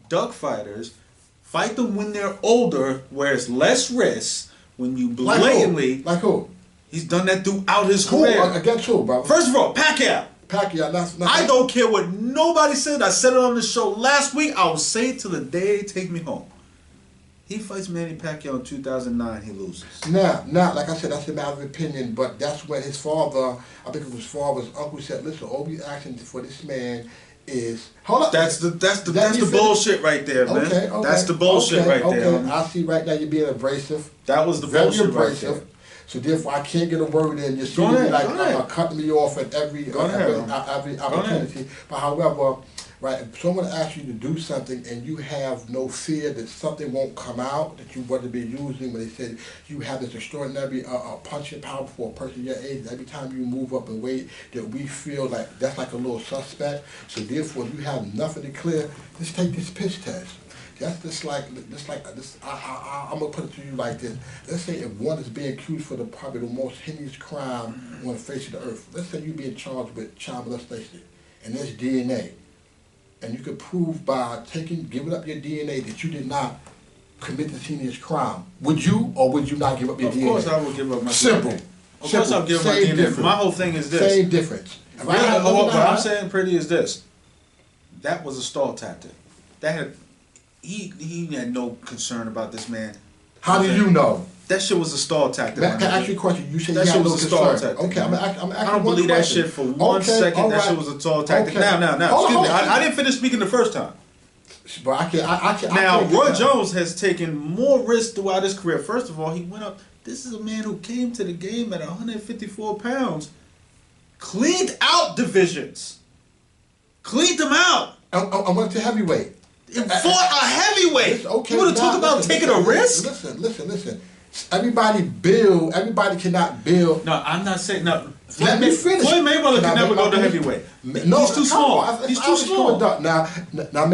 duck fighters, fight them when they're older, where it's less risk. When you blatantly... Like who? He's done that throughout his career. Against who, bro? First of all, Pacquiao. That's not... I don't care what nobody said. I said it on the show last week. I will say it till the day they take me home. He fights Manny Pacquiao in 2009. He loses. Now, like I said, that's a matter of opinion, but that's when his father, I think it was his father's uncle, said, listen, all we asking for this man is... Hold up. That's the bullshit right there, man. Okay. That's the bullshit right there. I see right now you're being abrasive. That was the bullshit right there. So therefore, I can't get a word in. You see me like cutting me off at every opportunity. But however, right, if someone asks you to do something and you have no fear that something won't come out that you want to be using, when they said you have this extraordinary punching power for a person your age, every time you move up in weight, that we feel like that's like a little suspect. So therefore, if you have nothing to clear, just take this pitch test. That's just like this. I'm gonna put it to you like this. Let's say if one is being accused for probably the most heinous crime on the face of the earth. Let's say you being charged with child molestation, and there's DNA, and you could prove by giving up your DNA that you did not commit this heinous crime. Would you or would you not give up your DNA? Of course, I would give up my Simple. DNA. Of course, I'll give up my DNA. Difference. My whole thing is this. Same difference. What I'm saying, pretty, is this. That was a stall tactic. He had no concern about this man. How do you know? That shit was a stall tactic. Can I ask you a question? You said that you shit had no was a stall concern. tactic. Okay, I'm asking I don't believe that shit for one second. That shit was a stall tactic. Okay. Now, excuse me. I didn't finish speaking the first time. But I can't. Now, Roy Jones has taken more risks throughout his career. First of all, he went up. This is a man who came to the game at 154 pounds, cleaned out divisions, cleaned them out. I went to heavyweight. And fought a heavyweight. Okay, you want to talk about taking a risk? Listen. Everybody cannot build. No, I'm not saying no. Let me finish. Floyd Mayweather can never go to heavyweight. No, he's too small. He's too small. Now, may I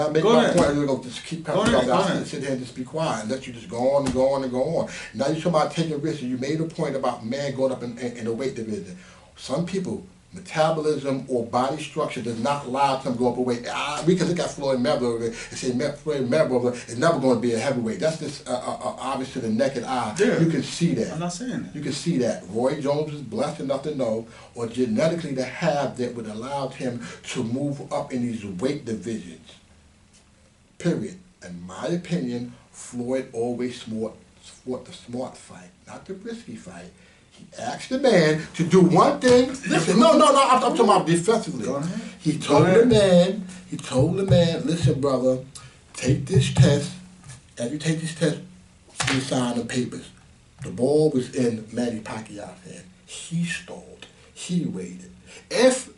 make my point? You're going to just keep coming up. I'll sit here and just be quiet and let you just go on and go on and go on. Now you're talking about taking risks. You made a point about man going up in the weight division. Some people, metabolism or body structure does not allow them to go up a weight. We can look at Floyd Mayweather and say Floyd Mayweather is never going to be a heavyweight. That's just obvious to the naked eye. Yeah. You can see that. I'm not saying that. You can see that. Roy Jones is blessed enough to know, or genetically to have, that would allow him to move up in these weight divisions. Period. In my opinion, Floyd always fought the smart fight, not the risky fight. He asked the man to do one thing. Listen, no, I'm talking about defensively. He told the man, listen, brother, take this test. As you take this test, he signed the papers. The ball was in Manny Pacquiao's hand. He stole it. He waited. If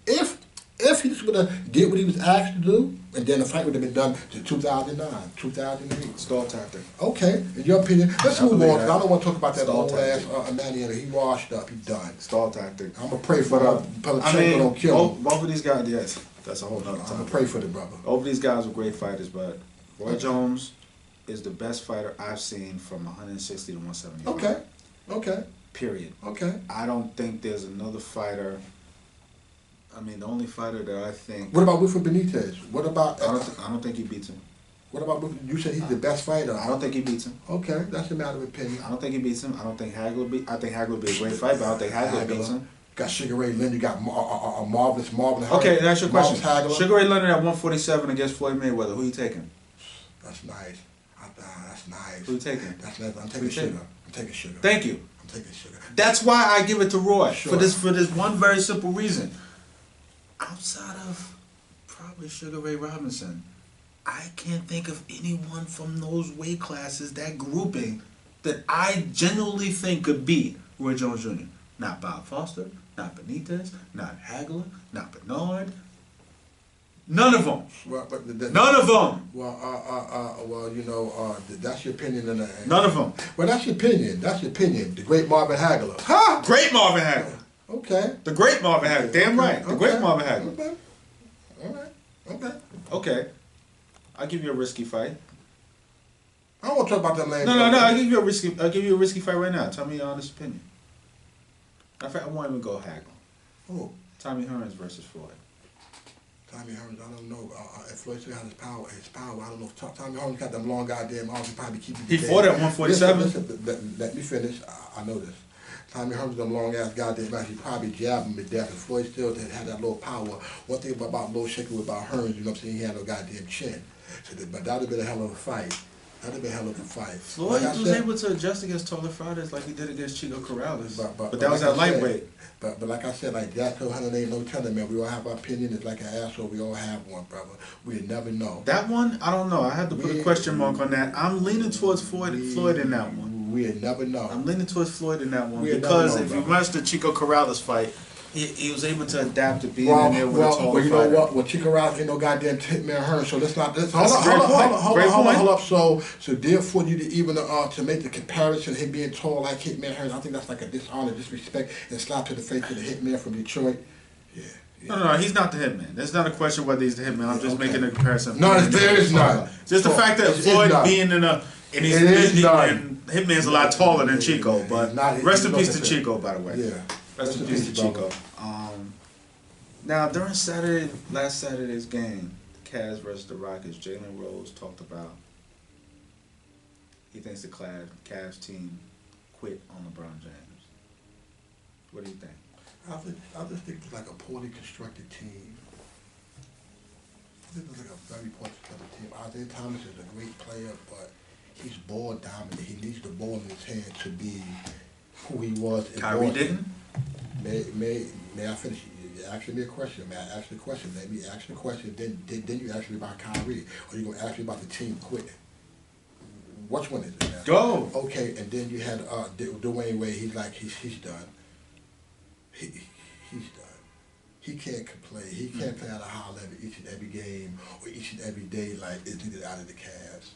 he just would have did what he was asked to do, and then the fight would have been done to 2009, 2008. Stall tactic. Okay, in your opinion, let's I move on. believe 'Cause that. I don't want to talk about that Stall old ass tactic. Manny. He washed up. He done. Stall tactic. I'm gonna pray for But Pellichenko don't kill him. both of these guys, yes, that's a whole nother I'm time. gonna pray for the brother. Both of these guys were great fighters, but Roy Jones is the best fighter I've seen from 160 to 170. Okay. Period. Okay. I don't think there's another fighter. I mean, the only fighter that I think. What about Wilfred Benitez? What about? I don't think he beats him. What about you? Said he's the best fighter. I don't think he beats him. Okay, that's a matter of opinion. I don't think he beats him. I don't think Hagler beat. I think Hagler would be a great fight, but I don't think Hagler beats him. Got Sugar Ray Leonard. You got a marvelous. Okay, that's your question. Hagler. Sugar Ray Leonard at 147 against Floyd Mayweather. Who you taking? That's nice. That's nice. Who you taking? That's nice. I'm Who taking you Sugar. taking? I'm taking Sugar. Thank you. I'm taking Sugar. That's why I give it to Roy Sure. for this one very simple reason. Outside of probably Sugar Ray Robinson, I can't think of anyone from those weight classes, that grouping, that I genuinely think could beat Roy Jones Jr. Not Bob Foster, not Benitez, not Hagler, not Bernard. None of them. Well, but None of them. Well, you know, that's your opinion. None of them. Well, that's your opinion. That's your opinion. The great Marvin Hagler. Ha! Great Marvin Hagler. Okay. The great Marvin Hagler. Damn right. The great Marvin Hagler. Okay. All right. Okay. Okay. I'll give you a risky fight. I don't want to talk about them later. No. I'll give you a risky fight right now. Tell me your honest opinion. In fact, I won't even go Hagler. Oh, Tommy Hearns versus Floyd. Tommy Hearns, I don't know. If Floyd still has his power, I don't know. If Tommy Hearns got them long goddamn arms. He probably keep. He fought at 147. Listen, let me finish. I know this. Tommy Hearns, them long ass goddamn arms. He probably jabbed him to death. And Floyd still had that little power. One thing about Low Shaker about Hearns, you know what I'm saying? He had no goddamn chin. But that'd have been a hell of a fight. That'd have been a hell of a fight. Floyd Like I was said, able to adjust against taller fighters like he did against Chico Corrales. But that was like at I said, lightweight. But like I said, like Jack Hunter ain't no telling, man. We all have our opinion. It's like an asshole. We all have one, brother. We never know. That one, I don't know. I had to put a question mark on that. I'm leaning towards Floyd in that one. We never know. I'm leaning towards Floyd in that one We'll because never know, if you brother. watch the Chico Corrales fight, he was able to adapt to being in there with a taller well, you know fighter. what? Well, Chico Rouse ain't no goddamn Hitman Hearns, so let's not. That's a great point. Hold up. So therefore, you to even to make the comparison, him being tall like Hitman Hearns, I think that's like a dishonor, disrespect, and slap to the face of the Hitman from Detroit. Yeah. No, he's not the hitman. There's not a question whether he's the hitman. I'm just Okay. making a comparison. No, there is not. Just the fact that It's Floyd not. being in a and he's It is not. and Hitman's a lot taller than Chico, It's but not. rest in It's peace to not. Chico, by the way. Yeah. Rest in peace to Chico. brother. Now during last Saturday's game, the Cavs versus the Rockets, Jalen Rose talked about he thinks the Cavs team quit on LeBron James. What do you think? I just think it's like a poorly constructed team. I think it's like a very poorly constructed team. Isaiah Thomas is a great player, but he's ball dominant. He needs the ball in his hand to be who he was in Kyrie Boston. didn't? May I finish? You asking me a question. May I ask the question? Let me ask the question. Then you ask me about Kyrie, or you gonna ask me about the team quitting? Which one is it, man? Go. Okay, and then you had Dwayne Wade. He's like he's done. He's done. He can't play. He can't play at a high level each and every game or each and every day like it's needed out of the Cavs.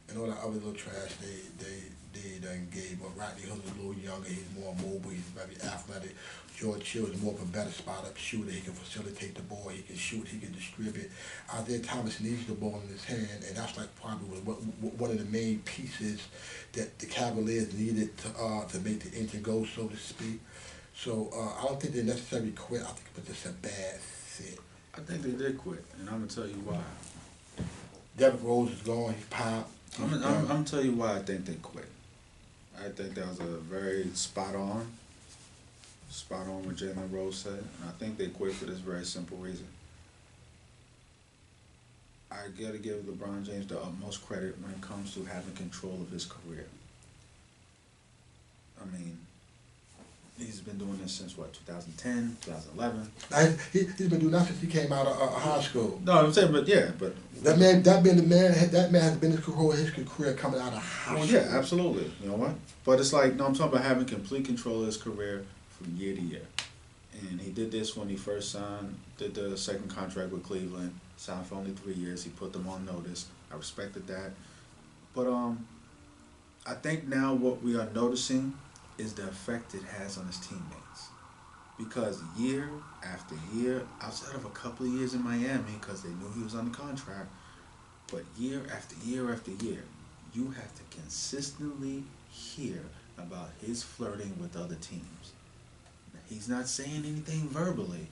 And all that other little trash they done gave. But Rodney Hood's a little younger. He's more mobile. He's very athletic. George Hill is more of a better spot-up shooter. He can facilitate the ball. He can shoot. He can distribute. Isaiah Thomas needs the ball in his hand, and that's like probably one of the main pieces that the Cavaliers needed to make the engine go, so to speak. So I don't think they necessarily quit. I think it's just a bad fit. I think they did quit, and I'm gonna tell you why. Derrick Rose is gone. He's popped. I'm gonna tell you why I think they quit. I think that was a very spot on what Jalen Rose said, and I think they quit for this very simple reason. I gotta give LeBron James the utmost credit when it comes to having control of his career. I mean, He's been doing this since what, 2010, 2011? He's been doing that since he came out of high school. No, I'm saying, but yeah, but That man has been his career coming out of high well, school. yeah, absolutely. You know what? But it's like, no, I'm talking about having complete control of his career from year to year. And he did this when he first did the second contract with Cleveland, signed for only 3 years. He put them on notice. I respected that. But I think now what we are noticing is the effect it has on his teammates. Because year after year, outside of a couple of years in Miami, because they knew he was under contract, but year after year after year, you have to consistently hear about his flirting with other teams. He's not saying anything verbally,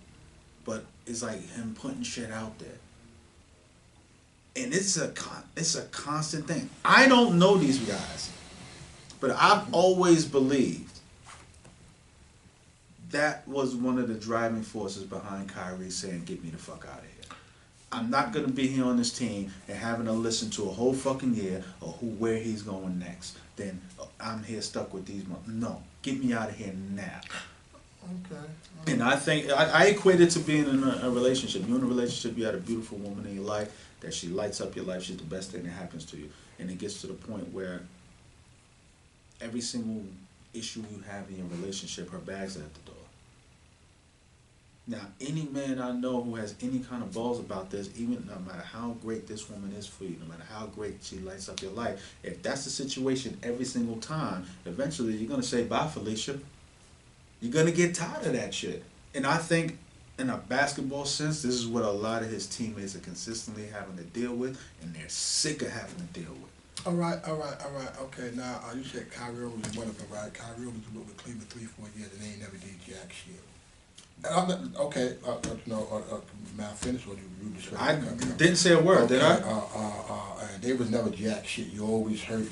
but it's like him putting shit out there. And it's a constant thing. I don't know these guys, but I've always believed that was one of the driving forces behind Kyrie saying, "Get me the fuck out of here. I'm not gonna be here on this team and having to listen to a whole fucking year of where he's going next. Then I'm here stuck with these. No, get me out of here now." Okay. And I think I equate it to being in a relationship. You're in a relationship. You had a beautiful woman in your life that she lights up your life. She's the best thing that happens to you. And it gets to the point where every single issue you have in your relationship, her bags are at the door. Now, any man I know who has any kind of balls about this, even no matter how great this woman is for you, no matter how great she lights up your life, if that's the situation every single time, eventually you're gonna say, "Bye, Felicia." You're gonna get tired of that shit. And I think in a basketball sense, this is what a lot of his teammates are consistently having to deal with, and they're sick of having to deal with. All right. Okay, now you said Kyrie Irving was one of them, right? Kyrie Irving was with Cleveland 3-4 years and they ain't never did jack shit. Okay, may I finish or you just I didn't say a word, did I? They was never jack shit. You always heard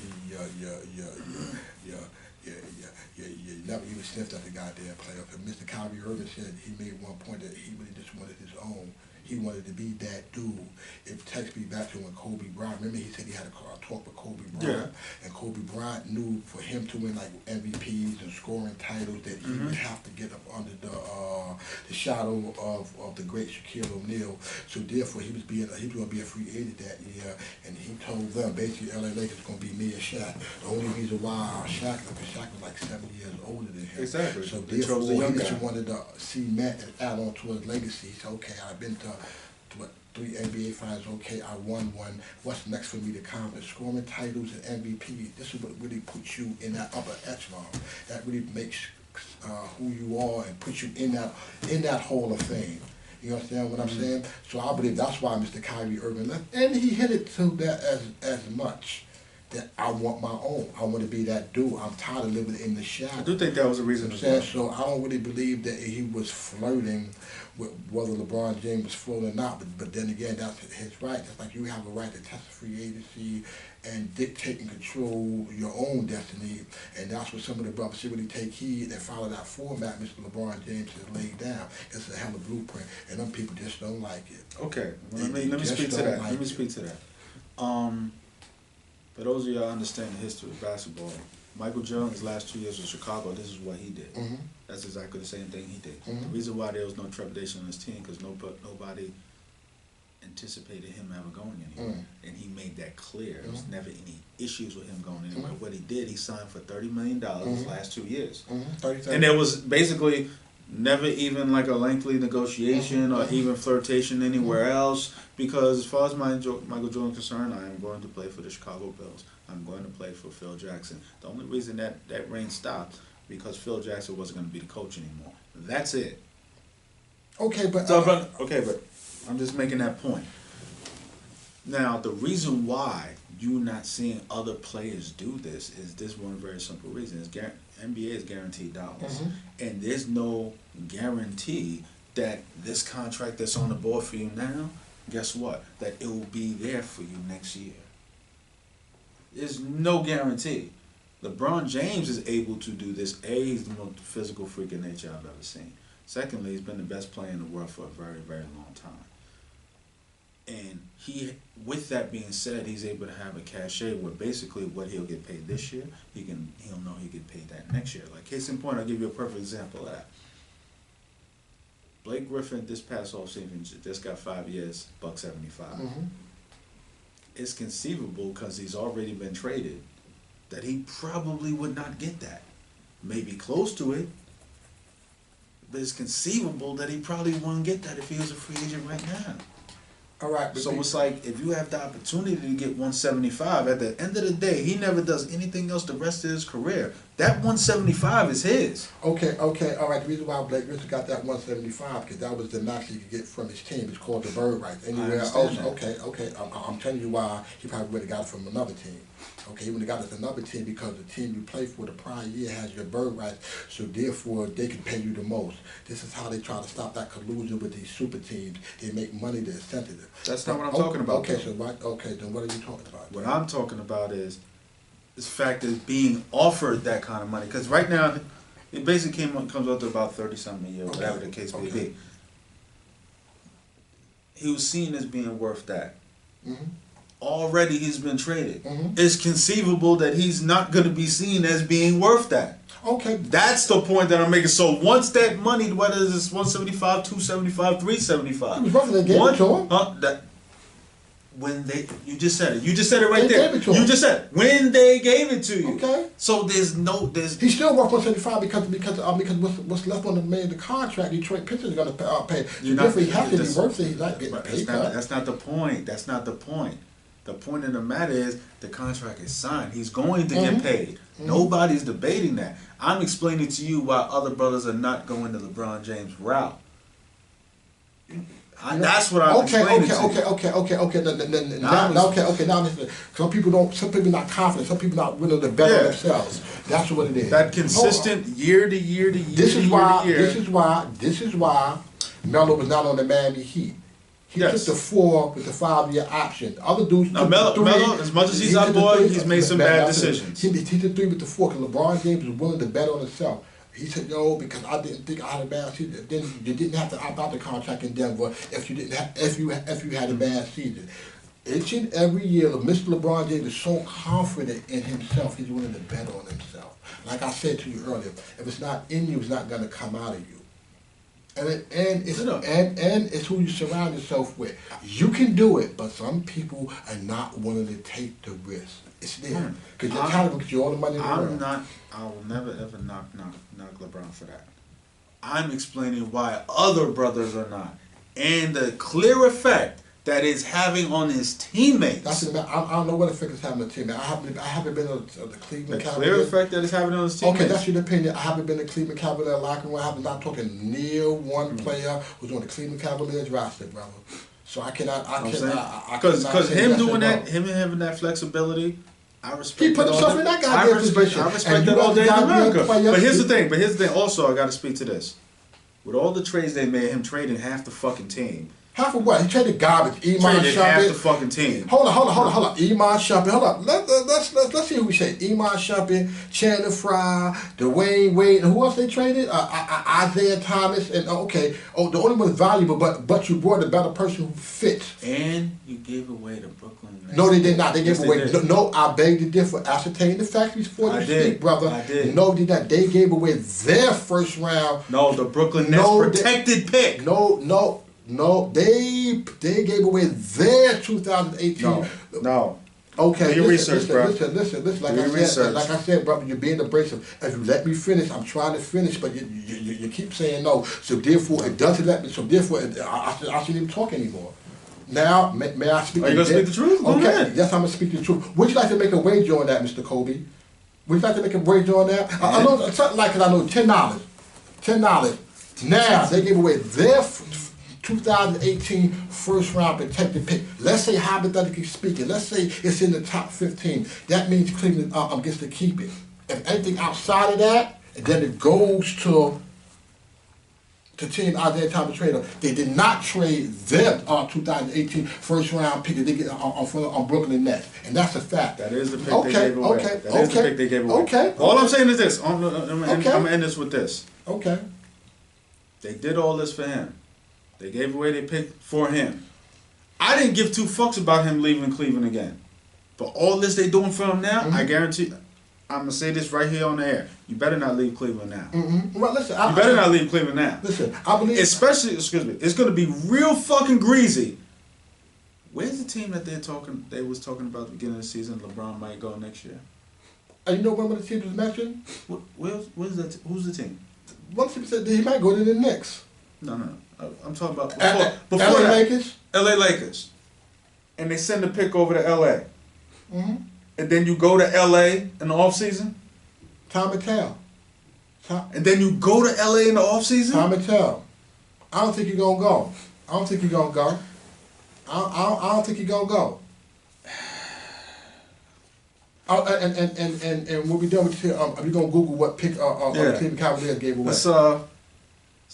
you never even sniffed at the goddamn player. And Mr. Kyrie Irving said he made one point that he really just wanted his own. He wanted to be that dude. It takes me back to when Kobe Bryant, remember he said he had a talk with Kobe Bryant, and Kobe Bryant knew for him to win like MVPs and scoring titles that he would have to get up under the shadow of the great Shaquille O'Neal. So therefore he was going to be a free agent that year, and he told them basically LA Lakers going to be me and Shaq. The only reason why Shaq was like 7 years older than him. Exactly. So They chose therefore the young he just guy. wanted to cement and add on to his legacy. He said, okay, I've been to 3 NBA finals, okay, I won one. What's next for me to accomplish? Scoring titles and MVP. This is what really puts you in that upper echelon. That really makes who you are and puts you in that Hall of Fame. You understand what I'm saying? So I believe that's why Mr. Kyrie Irving left, and he hit it to that as much. That I want my own. I want to be that dude. I'm tired of living in the shadow. I do think that was a reason as You know well. what I'm saying? So I don't really believe that he was flirting with whether LeBron James was flirting or not. But then again, that's his right. It's like you have a right to test free agency and dictate and control your own destiny. And that's what some of the brothers should really take heed and follow that format Mr. LeBron James has laid down. It's a hell of a blueprint, and them people just don't like it. Okay, well, let me speak to that. Let me speak to that. For those of y'all understand the history of basketball, Michael Jordan's last 2 years in Chicago, this is what he did. That's exactly the same thing he did. The reason why there was no trepidation on his team because nobody anticipated him ever going anywhere, and he made that clear. There was never any issues with him going anywhere. What he did, he signed for $30 million his last 2 years, and there was basically never even like a lengthy negotiation or even flirtation anywhere else, because as far as Michael Jordan is concerned, I am going to play for the Chicago Bulls. I'm going to play for Phil Jackson. The only reason that reign stopped because Phil Jackson wasn't going to be the coach anymore. That's it. Okay, but but I'm just making that point. Now, the reason why you're not seeing other players do this is this one very simple reason. NBA is guaranteed dollars. And there's no guarantee that this contract that's on the board for you now, guess what? That it will be there for you next year. There's no guarantee. LeBron James is able to do this. A, he's the most physical freak of nature I've ever seen. Secondly, he's been the best player in the world for a very, very long time. And with that being said, he's able to have a cachet where basically what he'll get paid this year, he'll know he'll get paid that next year. Like case in point, I'll give you a perfect example of that. Blake Griffin this past offseason just got 5 years, $175. It's conceivable because he's already been traded that he probably would not get that. Maybe close to it, but it's conceivable that he probably wouldn't get that if he was a free agent right now. All right. So it's like if you have the opportunity to get 175, at the end of the day, he never does anything else the rest of his career. That 175 is his. Okay, all right. The reason why Blake Griffin got that 175 because that was the max he could get from his team. It's called the bird rights. Anywhere else? Okay. I'm telling you why he probably would have got it from another team. Okay, he would have got it from another team because the team you play for the prior year has your bird rights, so therefore they can pay you the most. This is how they try to stop that collusion with these super teams. They make money that's sensitive. That's not what I'm talking about. Okay, then what are you talking about? What I'm talking about is this fact of being offered that kind of money. Because right now, it basically comes up to about 30-something a year, whatever the case may be. He was seen as being worth that. Already he's been traded. It's conceivable that he's not going to be seen as being worth that. Okay. That's the point that I'm making. So once that money, whether it's 175, 275, 375. He was roughly they gave it to him. You just said it. You just said it right They there. gave it to him. You just said it. When they gave it to you. Okay. So there's He's still worth 175 because what's left on the contract, Detroit Pistons are going to pay. If he has to be worth it, he's not getting paid. That's not the point. That's not the point. The point of the matter is the contract is signed. He's going to get paid. Nobody's debating that. I'm explaining to you why other brothers are not going the LeBron James route. That's what I'm explaining to you. Okay. Now listen. Some people not confident. Some people not willing to bet on themselves. That's what it is. That consistent year to year to year. This is why Melo was not on the Miami Heat. He took the 4 with the 5-year option. Other dudes took the 3. Melo, as much as he's out boy, he's made some bad decisions. He took 3 with the 4 because LeBron James was willing to bet on himself. He said, "No, because I didn't think I had a bad season." Then you didn't have to opt out the contract in Denver if you had a bad season. Each and every year, Mr. LeBron James is so confident in himself, he's willing to bet on himself. Like I said to you earlier, if it's not in you, it's not going to come out of you. And it's who you surround yourself with. You can do it, but some people are not willing to take the risk. It's there because you're tired of it because you're all the money in the world. I will never ever knock LeBron for that. I'm explaining why other brothers are not, and the clear effect that is having on his teammates. I don't know what effect it's having on the teammates. I haven't been on the Cleveland Cavaliers. The clear effect that it's having on his teammates. Okay, that's your opinion. I haven't been to Cleveland Cavaliers locker room. I'm not talking near one player who's on the Cleveland Cavaliers roster, brother. So I cannot. Because him doing that, him having that flexibility. I respect he put himself in that goddamn position. I respect that all day in America. But here's the thing. Also, I got to speak to this. With all the trades they made, him trading half the fucking team. Half of what? He traded garbage. Traded half the fucking team. Hold on. Iman Shumpert. Hold on. Let's see who we say. Iman Shumpert, Chandler Fry, Dwayne Wade, and who else they traded? Isaiah Thomas. And the only one valuable, but you brought a better person who fits. And you gave away the Brooklyn Nets. No, they did not. They gave away. No, I beg to differ. Ascertain the facts before you speak, brother. I did. No, they did not. They gave away their first round. No, the Brooklyn Nets protected pick. No, they gave away their 2018. No. Okay. Do your research, bro. Listen. Like I said, brother, you're being abrasive. If you let me finish, I'm trying to finish, but you keep saying no. So therefore, it doesn't let me. So therefore, I shouldn't even talk anymore. Now, may I speak? Are you gonna speak the truth? Okay. Yes, I'm gonna speak the truth. Would you like to make a wager on that, Mr. Kobe? Would you like to make a wager on that? I know something like it. I know $10. Now they gave away their 2018 first round protected pick. Let's say, hypothetically speaking, let's say it's in the top 15. That means Cleveland gets to keep it. If anything outside of that, then it goes to team Isaiah Thomas trader. They did not trade their 2018 first round pick that they get on Brooklyn Nets, and that's a fact. That is the pick they gave away. That is the pick they gave away. Okay. All I'm saying is this. I'm gonna end this with this. Okay. They did all this for him. They gave away their pick for him. I didn't give two fucks about him leaving Cleveland again. But all this they doing for him now, I guarantee. I'm gonna say this right here on the air. You better not leave Cleveland now. Well, listen, You better not leave Cleveland now. Listen, I believe, Especially, excuse me, it's gonna be real fucking greasy. Where's the team that they was talking about at the beginning of the season? LeBron might go next year. and you know one of the teams was mentioned. Where's that? Who's the team? One team said that he might go to the Knicks. No. I'm talking about before LA that. Lakers. LA Lakers. And they send a pick over to LA. Mm-hmm. And then you go to LA in the off season. Time and tell. And then you go to LA in the off season. Time and tell. I don't think you're gonna go. I don't think you're gonna go. I don't think you're gonna go. And when we done with you, we're gonna Google what pick the Cleveland Cavaliers gave away. Let's talk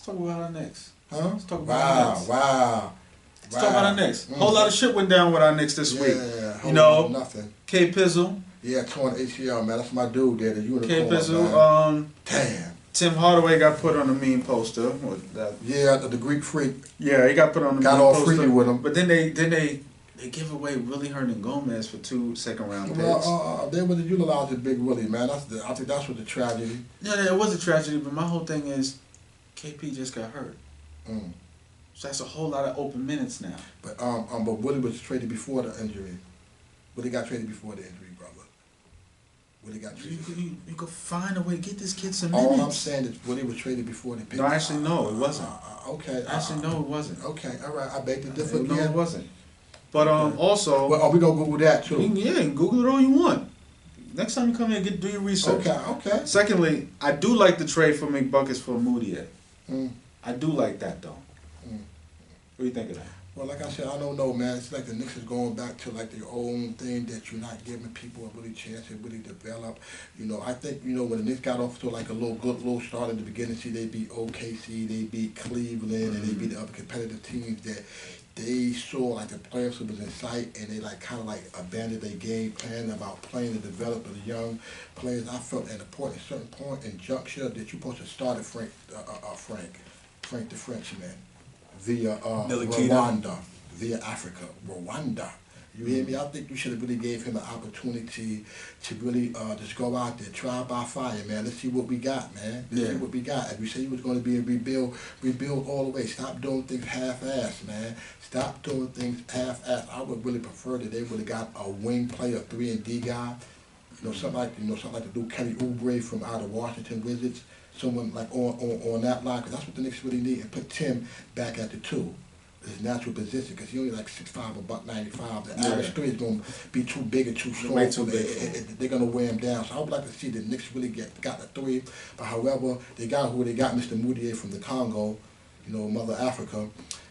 about our Knicks. Huh? Let's talk about our Knicks. Wow. Let's talk about our Knicks. Whole lot of shit went down with our Knicks this week. You know, nothing. K Pizzle. Yeah, torn ACL, man. That's my dude there, the unicorn. K Pizzle. Man. Damn. Tim Hardaway got put on the meme poster. With that. Yeah, the Greek freak. Yeah, he got put on the got meme all poster. freaky with him. But then they give away Willie Hernangomez for 2 second-round picks. Well, they would have utilized Big Willie, man. I think that's what the tragedy. Yeah, it was a tragedy, but my whole thing is KP just got hurt. So that's a whole lot of open minutes now. But Willie was traded before the injury. Willie got traded before the injury, brother. Willie got traded. You could find a way to get this kid some minutes. All I'm saying is Willie was traded before the pick. No, actually, no, it wasn't. Okay. Actually, no, it wasn't. Okay, all right. I beg to differ No, again. it wasn't. But also, Well, are we gonna Google that too? you can Google it all you want. Next time you come here, do your research. Okay. Secondly, I do like the trade for McBuckets for Moutier. Mm. I do like that though. What do you think of that? Well, like I said, I don't know, man. It's like the Knicks is going back to like their own thing that you're not giving people a really chance to really develop. You know, I think, you know, when the Knicks got off to like a little start in the beginning, see, they beat OKC, they beat Cleveland, and they beat the other competitive teams that they saw like the players who was in sight, and they like kind of like abandoned their game plan about playing to develop the young players. I felt at a certain point in juncture that you're supposed to start at Frank the Frenchman, via Rwanda, via Africa, Rwanda. You hear me? I think you should have really gave him an opportunity to really just go out there, try by fire, man. Let's see what we got, man. Let's see what we got. As we said, he was going to be a rebuild all the way. Stop doing things half-assed, man. Stop doing things half-assed. I would really prefer that they would have got a wing player, a 3-and-D guy. Something like the dude Kelly Oubre from out of Washington Wizards. Someone like on that line, because that's what the Knicks really need, and put Tim back at the 2. His natural position, because he only like 6'5", or $195. The average 3 is going to be too big or too strong. They're going to wear him down. So I would like to see the Knicks really got the 3. But however, they got Mr. Moutier from the Congo, Mother Africa.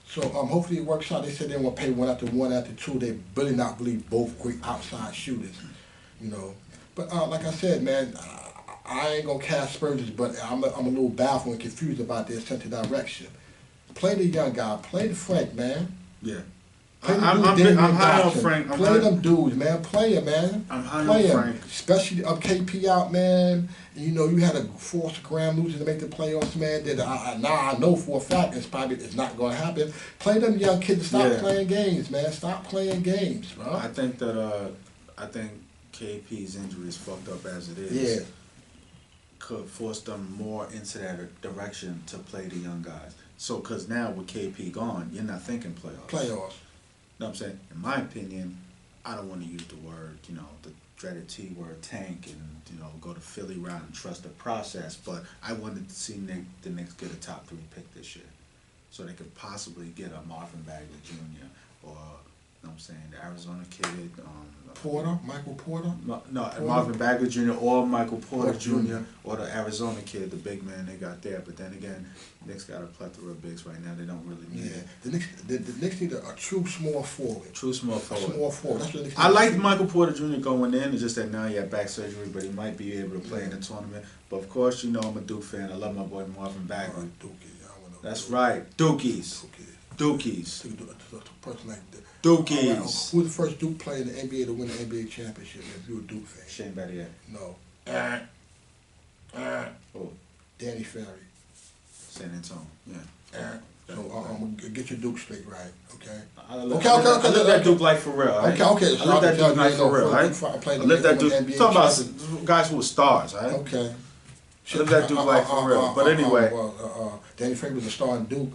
So hopefully it works out. They said they want to pay one after 2. They really not really both great outside shooters, But like I said, man, I ain't gonna cast aspersions, but I'm a little baffled and confused about their sense of direction. Play the young guy. Play the Frank, man. Yeah. I'm high on Frank. Play them dudes, man. Play him, man. I'm high on Frank. Especially KP out, man. You had to force Graham losing to make the playoffs, man. That I know for a fact it's not going to happen. Play them young kids. Stop playing games, man. Stop playing games, bro. I think KP's injury is fucked up as it is. Yeah. Could force them more into that direction to play the young guys. So, because now with KP gone, you're not thinking playoffs. Playoffs. You know what I'm saying? In my opinion, I don't want to use the word, the dreaded T word, tank, and, go to Philly route and trust the process. But I wanted to see the Knicks get a top 3 pick this year. So they could possibly get a Marvin Bagley Jr. or, the Arizona kid. Michael Porter? Marvin Bagley Jr. or Michael Porter Jr. or the Arizona kid, the big man they got there. But then again, Knicks got a plethora of bigs right now. They don't really need it. The Knicks need a true small forward. True small forward. A small forward. That's what the Knicks I like Michael Porter Jr. going in. It's just that now he had back surgery, but he might be able to play in the tournament. But of course, I'm a Duke fan. I love my boy Marvin Bagley. That's right. Dookies. Dookies. Dookies. Right. Who was the first Duke player in the NBA to win the NBA championship? If you're a Duke fan. Shane Battier. No. Oh. Danny Ferry. San Antonio. Yeah. So get your Duke straight right, okay? I live that Duke life for real, right? Okay. I live that Duke life for real, right? I live that Duke. Talking about guys who were stars, right? Okay. I live that Duke life for real. But anyway. Danny Frazier was a star in Duke.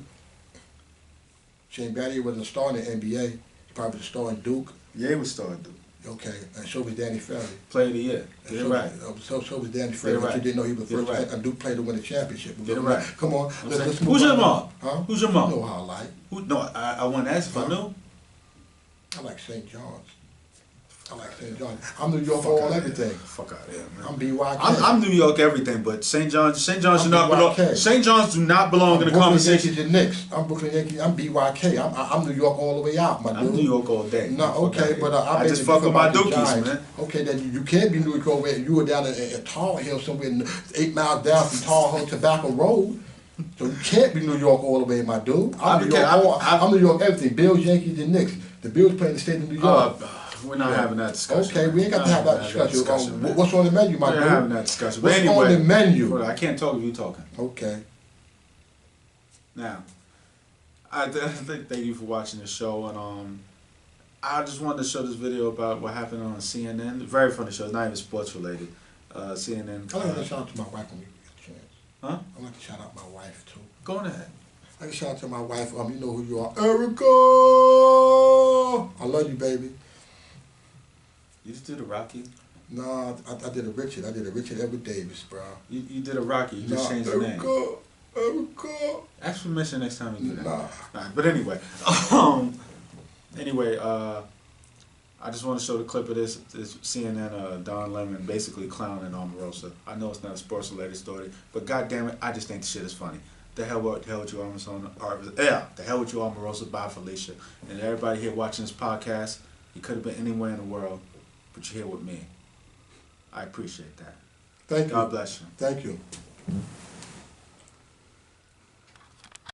Shane Battier wasn't a star in the NBA. He probably was a star in Duke. Yeah, he was a star in Duke. Okay, and so was Danny Ferry. Player of the year. Get it right. So was Danny Ferry, but you didn't know he was the first Duke player to win a championship. Get it right. Come on, let's move Who's on. your mom? Huh? Who's your mom? You know how I like. No, I want to ask if I knew. I like St. John's. I like St. John's. I'm New York all everything. Fuck out of here, man. I'm BYK. I'm New York everything, but St. John's should not belong. BYK. St. John's do not belong in the conversation. Yankees and Knicks. I'm Brooklyn Yankees. I'm BYK. I'm New York all the way out, my dude. I'm New York all day. No, okay, but I just fuck with my Dookies, man. Okay, then you can't be New York over there. You were down at Tar Hill somewhere 8 miles down from Tar Hill Tobacco Road. So you can't be New York all the way, my dude. I'm New York everything. Bills, Yankees, and Knicks. The Bills play in the state of New York. We're not having that discussion. Okay, we ain't got to have that discussion. What's on the menu, my dude? We're not having that discussion. What's on the menu? I can't talk if you talking. Okay. Now, I thank you for watching the show, and I just wanted to show this video about what happened on CNN. Very funny show. It's not even sports related. CNN. I like to shout out to my wife when we get a chance. Huh? I like to shout out my wife too. Go on ahead. I like to shout out to my wife. You know who you are, Erica. I love you, baby. You just did a Rocky? No, I did a Richard. I did a Richard Edward Davis, bro. You did a Rocky. You just changed the name. Erica. Ask permission next time you do that. Nah. But anyway, I just want to show the clip of this CNN Don Lemon basically clowning Omarosa. I know it's not a sports related story, but goddamn it, I just think the shit is funny. The hell with you, Omarosa? The hell with you, Omarosa? Bye, Felicia, and everybody here watching this podcast. You could have been anywhere in the world, but you're here with me. I appreciate that. Thank you. God bless you. Thank you.